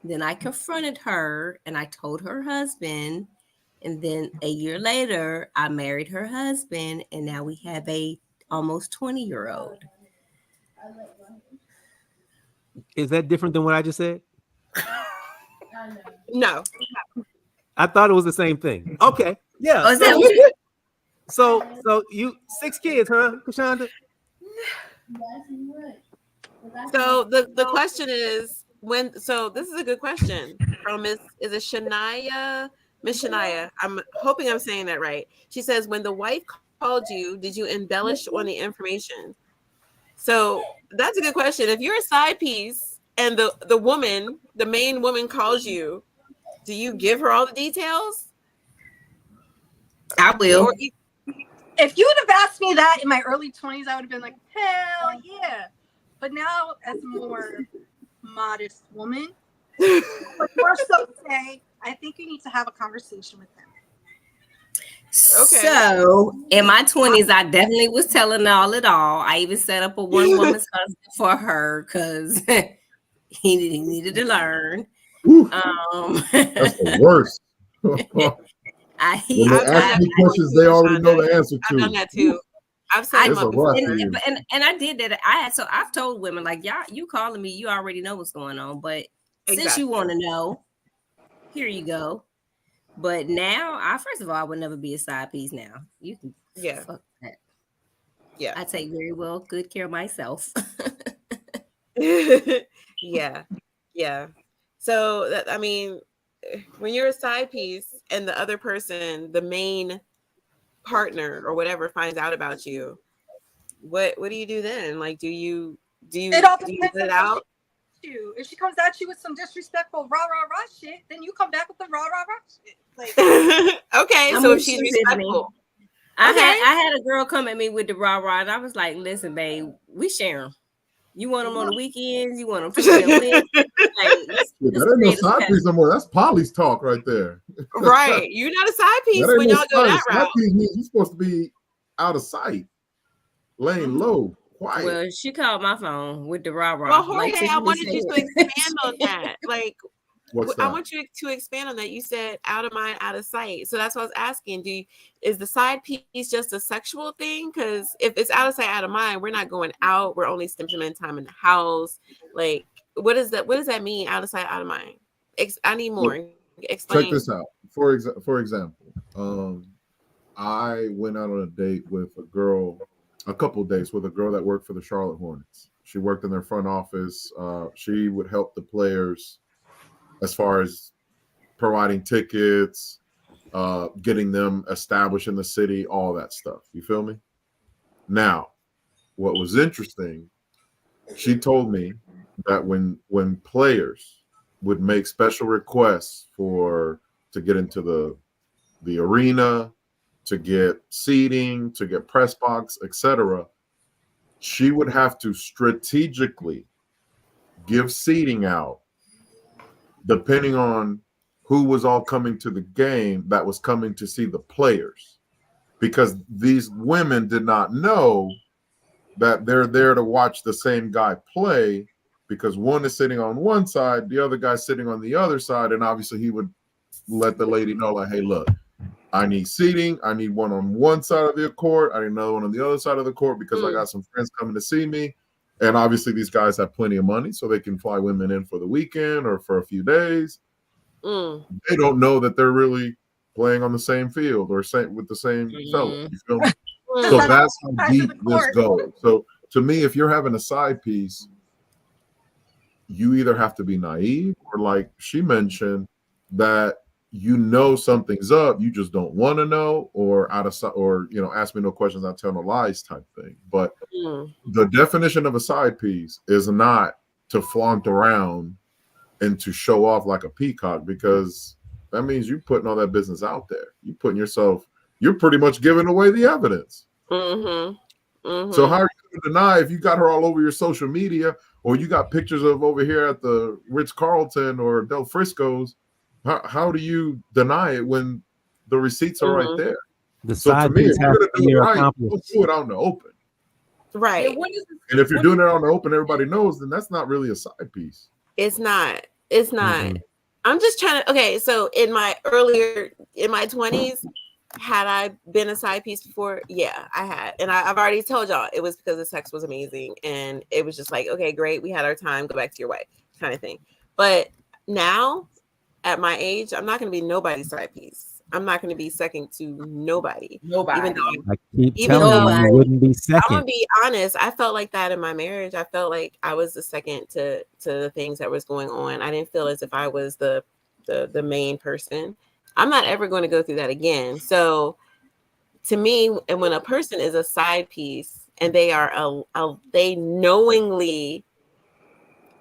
S3: Then I confronted her and I told her husband, and then a year later I married her husband, and now we have a almost 20-year-old.
S2: Is that different than what I just said?
S4: No.
S2: I thought it was the same thing. Okay. Yeah.
S3: Oh, is that what
S2: So you 6 kids, huh, Kashonda?
S4: So the question is this is a good question from Miss Shania? Miss Shania. I'm hoping I'm saying that right. She says, when the wife called you, did you embellish on the information? So that's a good question. If you're a side piece and the main woman calls you, do you give her all the details?
S3: I will.
S6: If you would have asked me that in my early 20s, I would have been like, hell yeah. But now, as a more modest woman, but more so say, I think you need to have a conversation with them.
S3: Okay. So in my 20s, I definitely was telling all it all. I even set up a one woman's husband for her because he needed to learn.
S5: That's the worst. When they ask me questions, they already know the answer to.
S4: I've done that too. I've said
S3: and I did that. I've told women, like, y'all, you calling me, you already know what's going on. But since you want to know, here you go. But now, first of all, I would never be a side piece now. You can fuck that.
S4: Yeah.
S3: I take very good care of myself.
S4: Yeah. So I mean, when you're a side piece and the other person, the main partner or whatever, finds out about you, what do you do then? Like, do you
S6: It all depends
S4: let it
S6: on
S4: out?
S6: If she comes at you with some disrespectful rah shit, then you come back with the rah shit. Like,
S4: okay, so if she's respectful.
S3: I had a girl come at me with the rah, and I was like, listen, babe, we share them. You want them on the weekends? You want them for the week?
S5: That ain't no side piece no more. That's Polly's talk right there.
S4: Right. You're not a side piece when y'all go that route.
S5: Side piece means you're supposed to be out of sight, laying low, quiet.
S3: Well, she called my phone with the rah.
S4: Well, Jorge, I wanted you to expand on that. Like, I want you to expand on that. You said out of mind, out of sight. So that's what I was asking. Is the side piece just a sexual thing? Because if it's out of sight, out of mind, we're not going out. We're only spending time in the house. Like, what does that mean? Out of sight, out of mind. I need more. Explain.
S5: Check this out. For example, I went out on a date with a couple of dates with a girl that worked for the Charlotte Hornets. She worked in their front office. She would help the players as far as providing tickets, getting them established in the city, all that stuff. You feel me? Now, what was interesting, she told me that when players would make special requests to get into the arena, to get seating, to get press box, etc., she would have to strategically give seating out depending on who was all coming to the game that was coming to see the players, because these women did not know that they're there to watch the same guy play, because one is sitting on one side, the other guy's sitting on the other side, and obviously he would let the lady know, like, hey, look, I need seating. I need one on one side of the court. I need another one on the other side of the court because I got some friends coming to see me. And obviously these guys have plenty of money, so they can fly women in for the weekend or for a few days. They don't know that they're really playing on the same field or with the same fellow. You feel me? So that's how deep this goes. So to me, if you're having a side piece, you either have to be naive or, like she mentioned, that you know something's up, you just don't want to know, or ask me no questions, I tell no lies type thing. But the definition of a side piece is not to flaunt around and to show off like a peacock, because that means you're putting all that business out there. You're pretty much giving away the evidence. So how are you going to deny if you got her all over your social media, or you got pictures of over here at the Ritz-Carlton or Del Frisco's? How do you deny it when the receipts are right there? So to me, if you're going to do it right, don't do it out in the open.
S4: Right.
S5: And if you're doing it out in the open, everybody knows, then that's not really a side piece.
S4: It's not. I'm just trying to, okay, so in my 20s, had I been a side piece before? Yeah, I had. And I've already told y'all it was because the sex was amazing. And it was just like, okay, great. We had our time. Go back to your way kind of thing. But now, at my age, I'm not going to be nobody's side piece. I'm not going to be second to nobody.
S1: Nobody.
S2: I keep telling you wouldn't be second.
S4: I'm going to be honest. I felt like that in my marriage. I felt like I was the second to the things that was going on. I didn't feel as if I was the main person. I'm not ever going to go through that again. So to me, and when a person is a side piece and they are they knowingly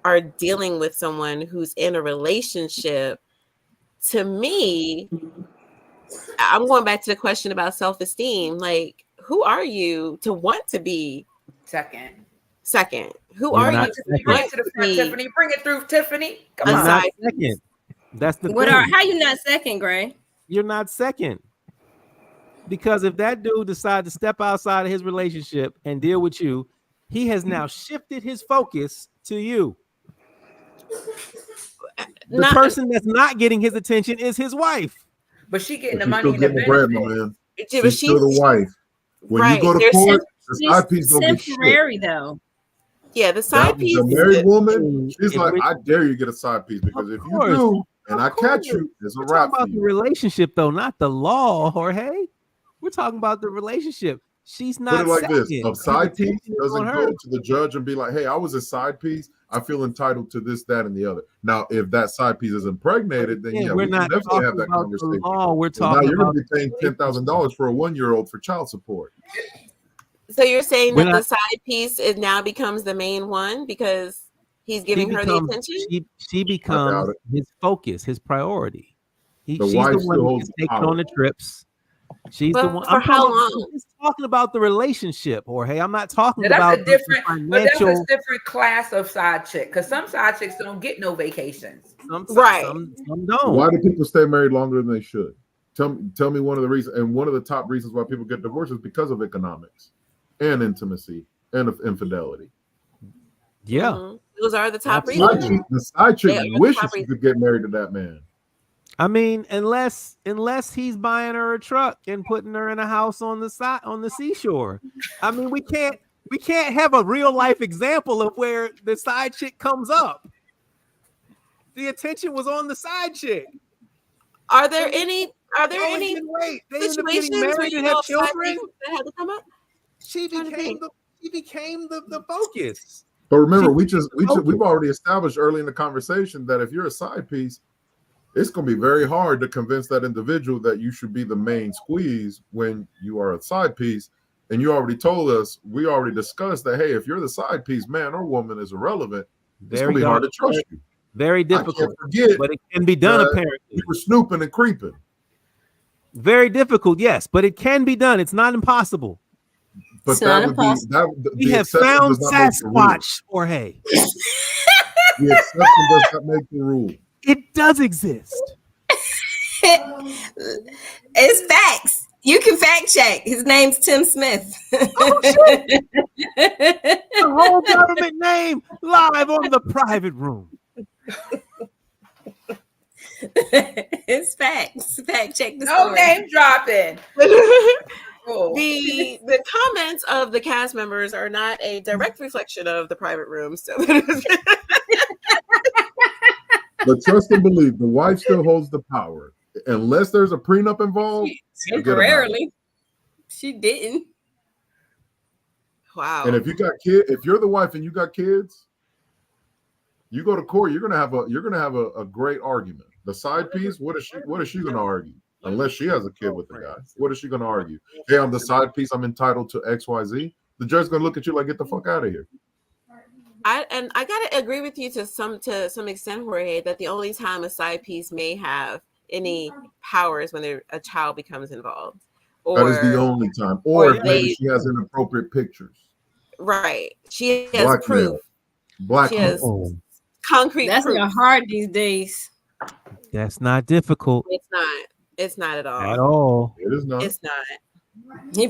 S4: are dealing with someone who's in a relationship, to me, I'm going back to the question about self-esteem. Like, who are you to want to be
S1: second?
S4: Who are you
S1: to want to be? Tiffany, bring it through, Tiffany. Come on.
S2: Not second. That's the thing.
S3: How you not second, Gray?
S2: You're not second. Because if that dude decides to step outside of his relationship and deal with you, he has now shifted his focus to you. The person that's not getting his attention is his wife.
S1: But she getting the money and the benefits.
S5: She's still the wife. When you go to court, the side piece don't get
S3: temporary though.
S4: Yeah, the side piece.
S5: The married woman, she's like, I dare you get a side piece, because if you do, and I catch you, it's a
S2: We're
S5: wrap.
S2: Talking about the relationship, though, not the law, Jorge. We're talking about the relationship. She's not.
S5: Put it like
S2: second.
S5: this: a side piece doesn't
S2: on
S5: go
S2: her.
S5: to the judge and be like, "Hey, I was a side piece. I feel entitled to this, that, and the other." Now, if that side piece is impregnated, then yeah,
S2: we're
S5: we
S2: not
S5: can definitely have
S2: talking
S5: that
S2: about
S5: conversation.
S2: the law. We're
S5: So now
S2: talking
S5: you're going
S2: about
S5: to be paying $10,000 for a 1-year-old for child support.
S4: So you're saying
S2: We're
S4: that
S2: not-
S4: the side piece it now becomes the main one because he's giving her the attention?
S2: She becomes his focus, his priority. She's the one who's taking on the trips. She's the one.
S4: For how long?
S2: I'm talking about the relationship, Jorge. I'm not talking
S1: Now,
S2: about
S1: that's a different, but that's
S2: financial.
S1: a different class of side chick. Because some side chicks don't get no vacations.
S2: Some don't.
S5: Why do people stay married longer than they should? Tell me one of the reasons, and one of the top reasons why people get divorced is because of economics and intimacy and of infidelity.
S2: Yeah,
S4: those are the top reasons.
S5: The side chick wishes she could get married to that man.
S2: I mean, unless he's buying her a truck and putting her in a house on the seashore. I mean, we can't have a real life example of where the side chick comes up. The attention was on the side chick.
S4: Are there any
S2: situations
S4: where you know children that had to come up?
S2: She became the focus.
S5: But remember, we've already established early in the conversation that if you're a side piece, it's going to be very hard to convince that individual that you should be the main squeeze when you are a side piece. And you already told us, we already discussed that, hey, if you're the side piece, man or woman is irrelevant. It's going to be hard to trust you.
S2: Very difficult.
S5: Forget,
S2: but it can be done, apparently.
S5: You were snooping and creeping.
S2: Very difficult, yes, but it can be done. It's not impossible.
S5: But
S3: it's
S5: that
S3: not
S5: would
S3: impossible.
S5: be
S2: we have found Sasquatch, Jorge.
S5: The exception does not make the rule.
S2: It does exist.
S3: It's facts. You can fact check. His name's Tim Smith.
S2: Oh, shit. The whole government name live on the private room.
S3: It's facts. Fact check the
S1: No
S3: story.
S1: name dropping.
S4: The comments of the cast members are not a direct reflection of the private room. So
S5: But trust and believe, the wife still holds the power. Unless there's a prenup involved.
S3: Temporarily. She didn't.
S4: Wow.
S5: And if you're the wife and you got kids, you go to court, you're gonna have a great argument. The side piece, what is she gonna argue? Unless she has a kid with the guy. What is she gonna argue? Hey, I'm the side piece, I'm entitled to XYZ. The judge's gonna look at you like, get the fuck out of here.
S4: I gotta agree with you to some extent, Jorge, that the only time a side piece may have any power is when a child becomes involved.
S5: That is the only time. Or if maybe she has inappropriate pictures.
S4: Right. She has proof.
S5: Blackmail.
S4: She has concrete
S3: That's
S4: proof.
S3: not hard these days.
S2: That's not difficult.
S4: It's not at all.
S2: At all.
S5: It is not.
S4: It's not.
S3: He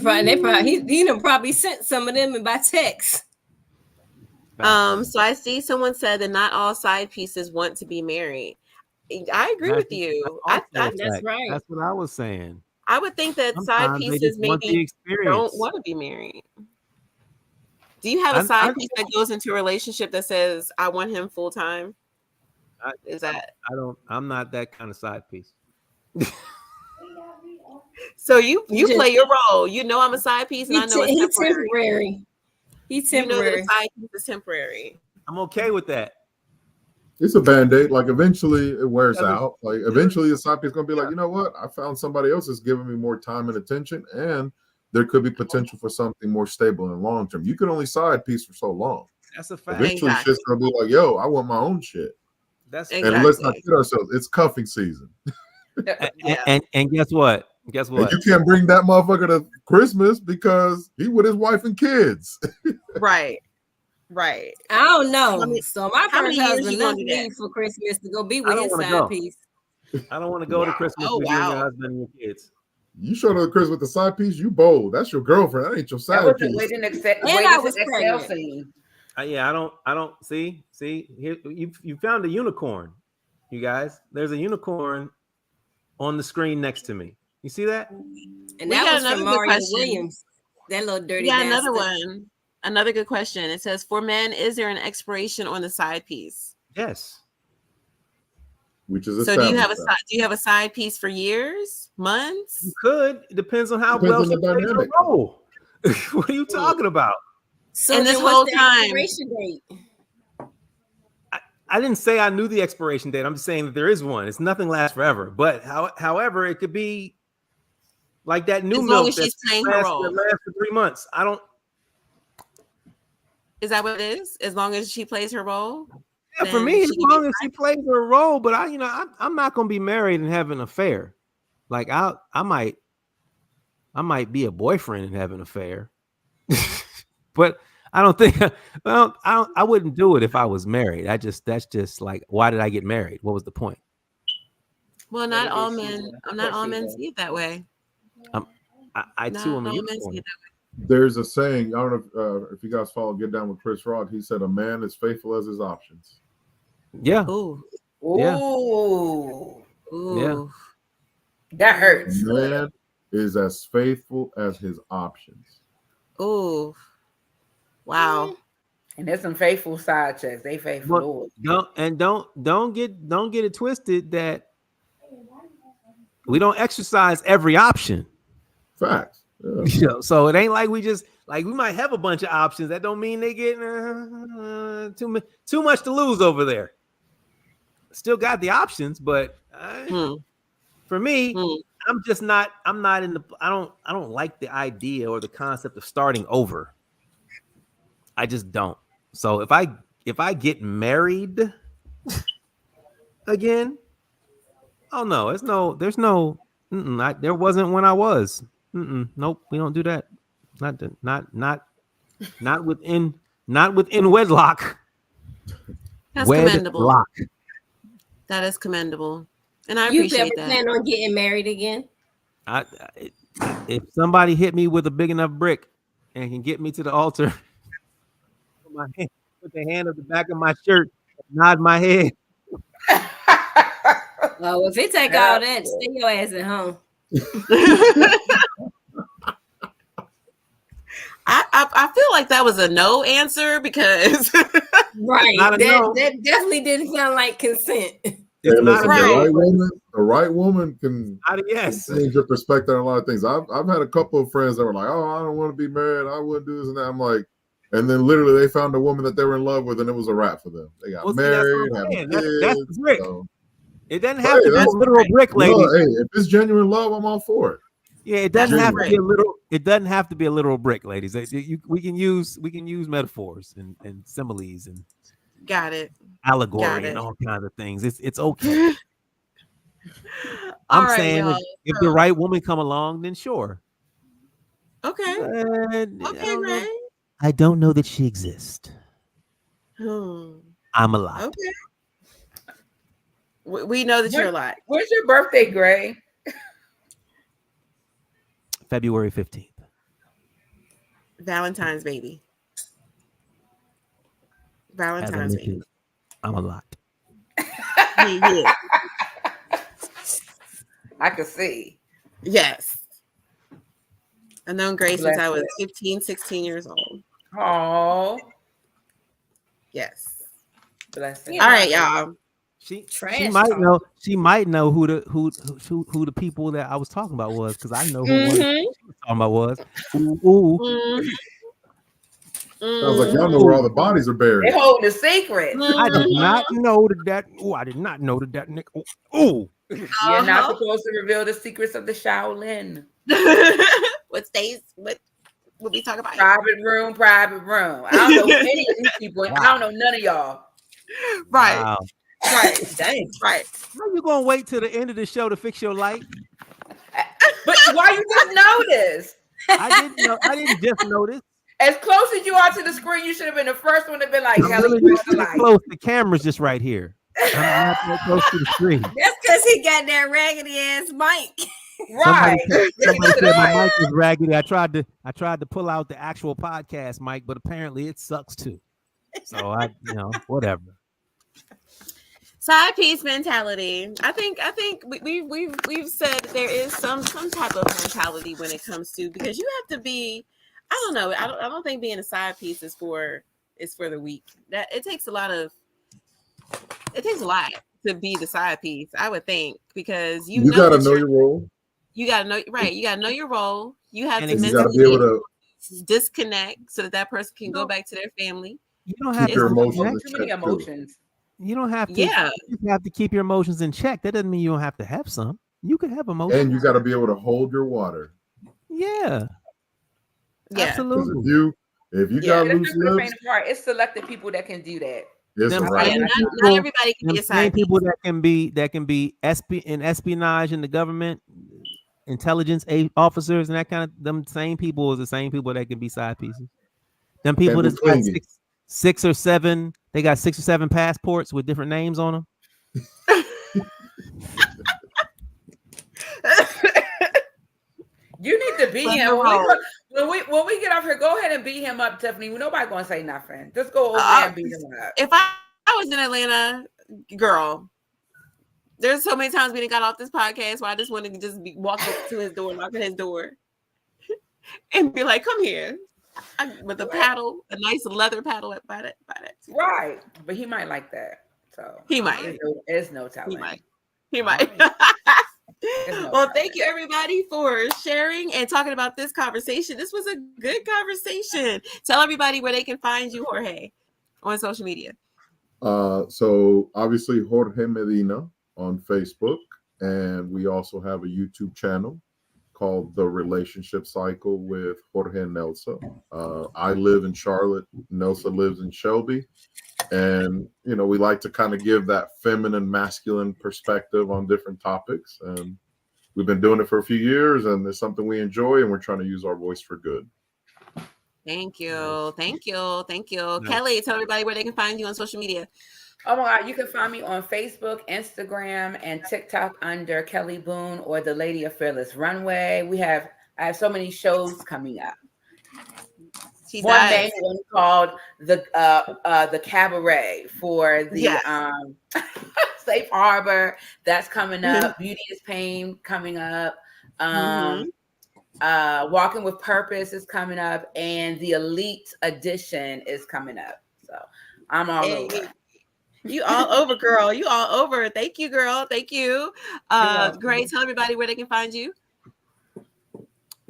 S3: probably sent some of them by text.
S4: So I see someone said that not all side pieces want to be married. I agree with you.
S3: That's right.
S2: That's what I was saying.
S4: I would think that side pieces maybe don't want to be married. Do you have a side piece that goes into a relationship that says, I want him full time?
S2: I'm not that kind of side piece.
S4: So you play your role. You know I'm a side piece, and I know it's
S3: temporary. He's temporary.
S4: You know that side piece is temporary.
S2: I'm okay with that.
S5: It's a band-aid. Like eventually it wears out. Like eventually the side piece is gonna be like, you know what? I found somebody else that's giving me more time and attention, and there could be potential for something more stable and long term. You can only side piece for so long.
S2: That's a fact.
S5: Eventually shit's gonna be like, yo, I want my own shit. And let's not kid ourselves. It's cuffing season.
S2: And guess what? Guess what?
S5: And you can't bring that motherfucker to Christmas because he with his wife and kids.
S4: Right.
S3: I don't know. So my first husband left me for Christmas to go be with his side piece.
S2: I don't want to go to Christmas with you and your husband and your kids.
S5: You showed up to Christmas with the side piece. You bold. That's your girlfriend. That ain't your side piece.
S3: I was pregnant.
S2: Yeah, I don't see. Here you found a unicorn, you guys. There's a unicorn on the screen next to me. You see that?
S3: And that was from Mario Williams. That little dirty bastard.
S4: Another one. Another good question. It says, for men, is there an expiration on the side piece?
S2: Yes.
S5: which is
S4: so. Do you have a side piece for years, months?
S2: You could. It depends on how
S5: Depends
S2: well
S5: on the
S2: she plays her
S5: dynamic.
S2: role. What are you talking about?
S3: So
S4: and
S3: then
S4: this
S3: what's
S4: whole
S3: the
S4: time,
S3: expiration date?
S2: I didn't say I knew the expiration date. I'm just saying that there is one. It's nothing lasts forever. But however, it could be like that new
S4: as long
S2: milk
S4: as she's playing her
S2: that
S4: role.
S2: lasts for 3 months. I don't.
S4: Is that what it is? As long as she plays her role.
S2: Yeah, for me, as long as she plays her role. But I'm not gonna be married and have an affair. Like I might be a boyfriend and have an affair. But I don't think I wouldn't do it if I was married. That's just like, why did I get married? What was the point?
S4: Well, not all men see it that way.
S2: I too am a unicorn.
S5: There's a saying, I don't know if you guys follow Get Down with Chris Rock. He said, "A man is faithful as his options."
S2: Yeah.
S4: Ooh.
S2: Yeah.
S1: Ooh.
S2: Yeah.
S1: That hurts.
S5: A man is as faithful as his options.
S4: Ooh. Wow.
S1: And there's some faithful side checks. They faithful.
S2: Don't get it twisted that we don't exercise every option.
S5: Facts.
S2: Yeah. You know, so it ain't like we just we might have a bunch of options. That don't mean they get too much to lose over there. Still got the options, but for me, I'm not in the. I don't like the idea or the concept of starting over. I just don't. So if I get married again, oh no, there's no. There wasn't when I was. Nope, we don't do that. Not within wedlock.
S4: That's commendable. That is commendable, and I appreciate that.
S3: You ever plan on getting married again?
S2: If somebody hit me with a big enough brick and can get me to the altar, put the hand at the back of my shirt, nod my head.
S3: Oh, if it take all that, stay your ass at home.
S4: I feel like that was a no answer because
S3: right. That definitely didn't sound like consent.
S5: It's not right. The right woman can change your perspective on a lot of things. I've had a couple of friends that were like, "Oh, I don't want to be married. I wouldn't do this and that." I'm like, and then literally they found a woman that they were in love with, and it was a wrap for them. They got married.
S2: That's the brick. So. It doesn't have to be a literal brick, ladies.
S5: No, hey, if it's genuine love, I'm all for it.
S2: Yeah, it doesn't have to be a literal. It doesn't have to be a literal brick, ladies. We can use metaphors and similes and allegory and all kinds of things. It's okay. I'm saying if the right woman come along, then sure.
S4: Okay. Ray.
S2: I don't know that she exists. I'm a lot.
S4: Okay. We know that you're a lot.
S1: When's your birthday, Gray?
S2: February 15th.
S4: Valentine's baby. Valentine's baby.
S2: I'm a lot.
S4: Yeah.
S1: I can see.
S4: Yes. I've known Grace since I was 15, 16 years old.
S1: Oh.
S4: Yes.
S1: Blessing.
S4: All right, y'all.
S2: She might know who the people that I was talking about was, because I know who she was talking about was.
S5: Sounds like y'all know where all the bodies are buried.
S1: They hold the secret.
S2: I did not know that. I did not know that. Ooh.
S1: You're not supposed to reveal the secrets of the Shaolin.
S4: What we talk about?
S1: Private room. I don't know any of these people. Wow. I don't know none of y'all.
S4: Right.
S2: Wow.
S4: Right. Dang. Right.
S2: How you gonna wait till the end of the show to fix your light?
S1: But why you just notice?
S2: I didn't just notice.
S1: As close as you are to the screen, you should have been the first one to be like,
S2: Kelly, close. The camera's just right here. I'm not that close to the screen.
S3: That's because he got that raggedy ass mic.
S1: Right.
S2: Somebody said my mic was raggedy. I tried to pull out the actual podcast mic, but apparently it sucks too. So whatever.
S4: Side piece mentality. I think we've said there is some type of mentality when it comes to, because you have to be. I don't know. I don't think being a side piece is for the weak. That it takes a lot. to be the side piece, I would think, because
S5: you gotta know your role.
S4: You gotta know, right? You gotta know your role. You have to
S5: you gotta be able to
S4: disconnect so that person can go back to their family.
S2: You don't have
S5: your
S2: to
S5: emotions.
S1: Too many emotions.
S2: You don't have to.
S4: Yeah,
S2: you have to keep your emotions in check. That doesn't mean you don't have to have some. You can have emotions,
S5: and you got to be able to hold your water.
S2: Yeah,
S5: absolutely. If you got loose lips,
S1: it's selected people that can do that.
S2: Them
S4: right. Not everybody can be a side piece.
S2: People that can be in espionage in the government, intelligence officers, and that kind of them same people is the same people that can be side pieces. Them people that's got six or seven, they got 6 or 7 passports with different names on them.
S1: You need to beat him. When we get off here, go ahead and beat him up, Tiffany. Nobody gonna say nothing. Just go over there and beat him up.
S4: If I was in Atlanta, girl, there's so many times we didn't got off this podcast where I just wanted to just be walking to his door, knocking his door, and be like, "Come here," with a paddle, a nice leather paddle by that.
S1: Right, but he might like that. So
S4: he might.
S1: There's no telling.
S4: He might. Well, thank you everybody for sharing and talking about this conversation. This was a good conversation. Tell everybody where they can find you, Jorge, on social media.
S5: So obviously Jorge Medina on Facebook, and we also have a YouTube channel called The Relationship Cycle with Jorge and Nelsa. I live in Charlotte. Nelsa lives in Shelby. And, we like to kind of give that feminine, masculine perspective on different topics. And we've been doing it for a few years, and it's something we enjoy, and we're trying to use our voice for good.
S4: Thank you. Kelly, tell everybody where they can find you on social media.
S1: Oh my God, you can find me on Facebook, Instagram, and TikTok under Kelly Boone or the Lady of Fearless Runway. I have so many shows coming up. One main one called the Cabaret for the Safe Harbor. That's coming up. Beauty is Pain coming up. Walking with Purpose is coming up, and the Elite Edition is coming up. So I'm all over.
S4: You all over, girl. You all over. Thank you, girl. Thank you. Great. Tell everybody where they can find you.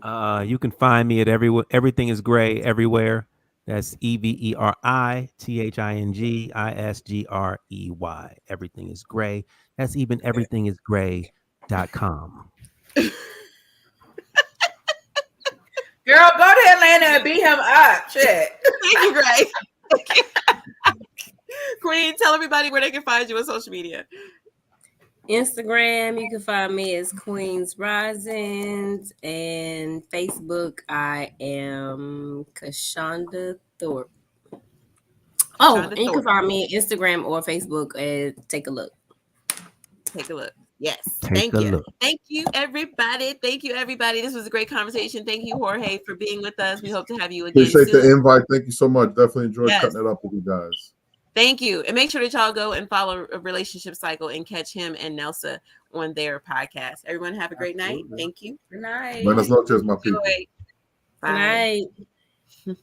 S2: You can find me at Everything is Gray everywhere. That's EVERITHINGISGREY. Everything is Gray. That's even everythingisgray.com.
S1: Girl, go to Atlanta and beat him up. Shit.
S4: Thank you, Gray. Queen, tell everybody where they can find you on social media.
S3: Instagram, you can find me as Queens Risings, and Facebook, I am Kashonda Thorpe. And you can find me on Instagram or Facebook and take a look.
S4: Yes. Thank you, everybody. This was a great conversation. Thank you, Jorge, for being with us. We hope to have you again.
S5: Appreciate the invite. Thank you so much. Definitely enjoyed cutting it up with you guys.
S4: Thank you. And make sure that y'all go and follow A Relationship Cycle and catch him and Nelsa on their podcast. Everyone have a great night. Thank you.
S1: Good night.
S5: Buenas noches, my people.
S4: Bye.
S3: Good night.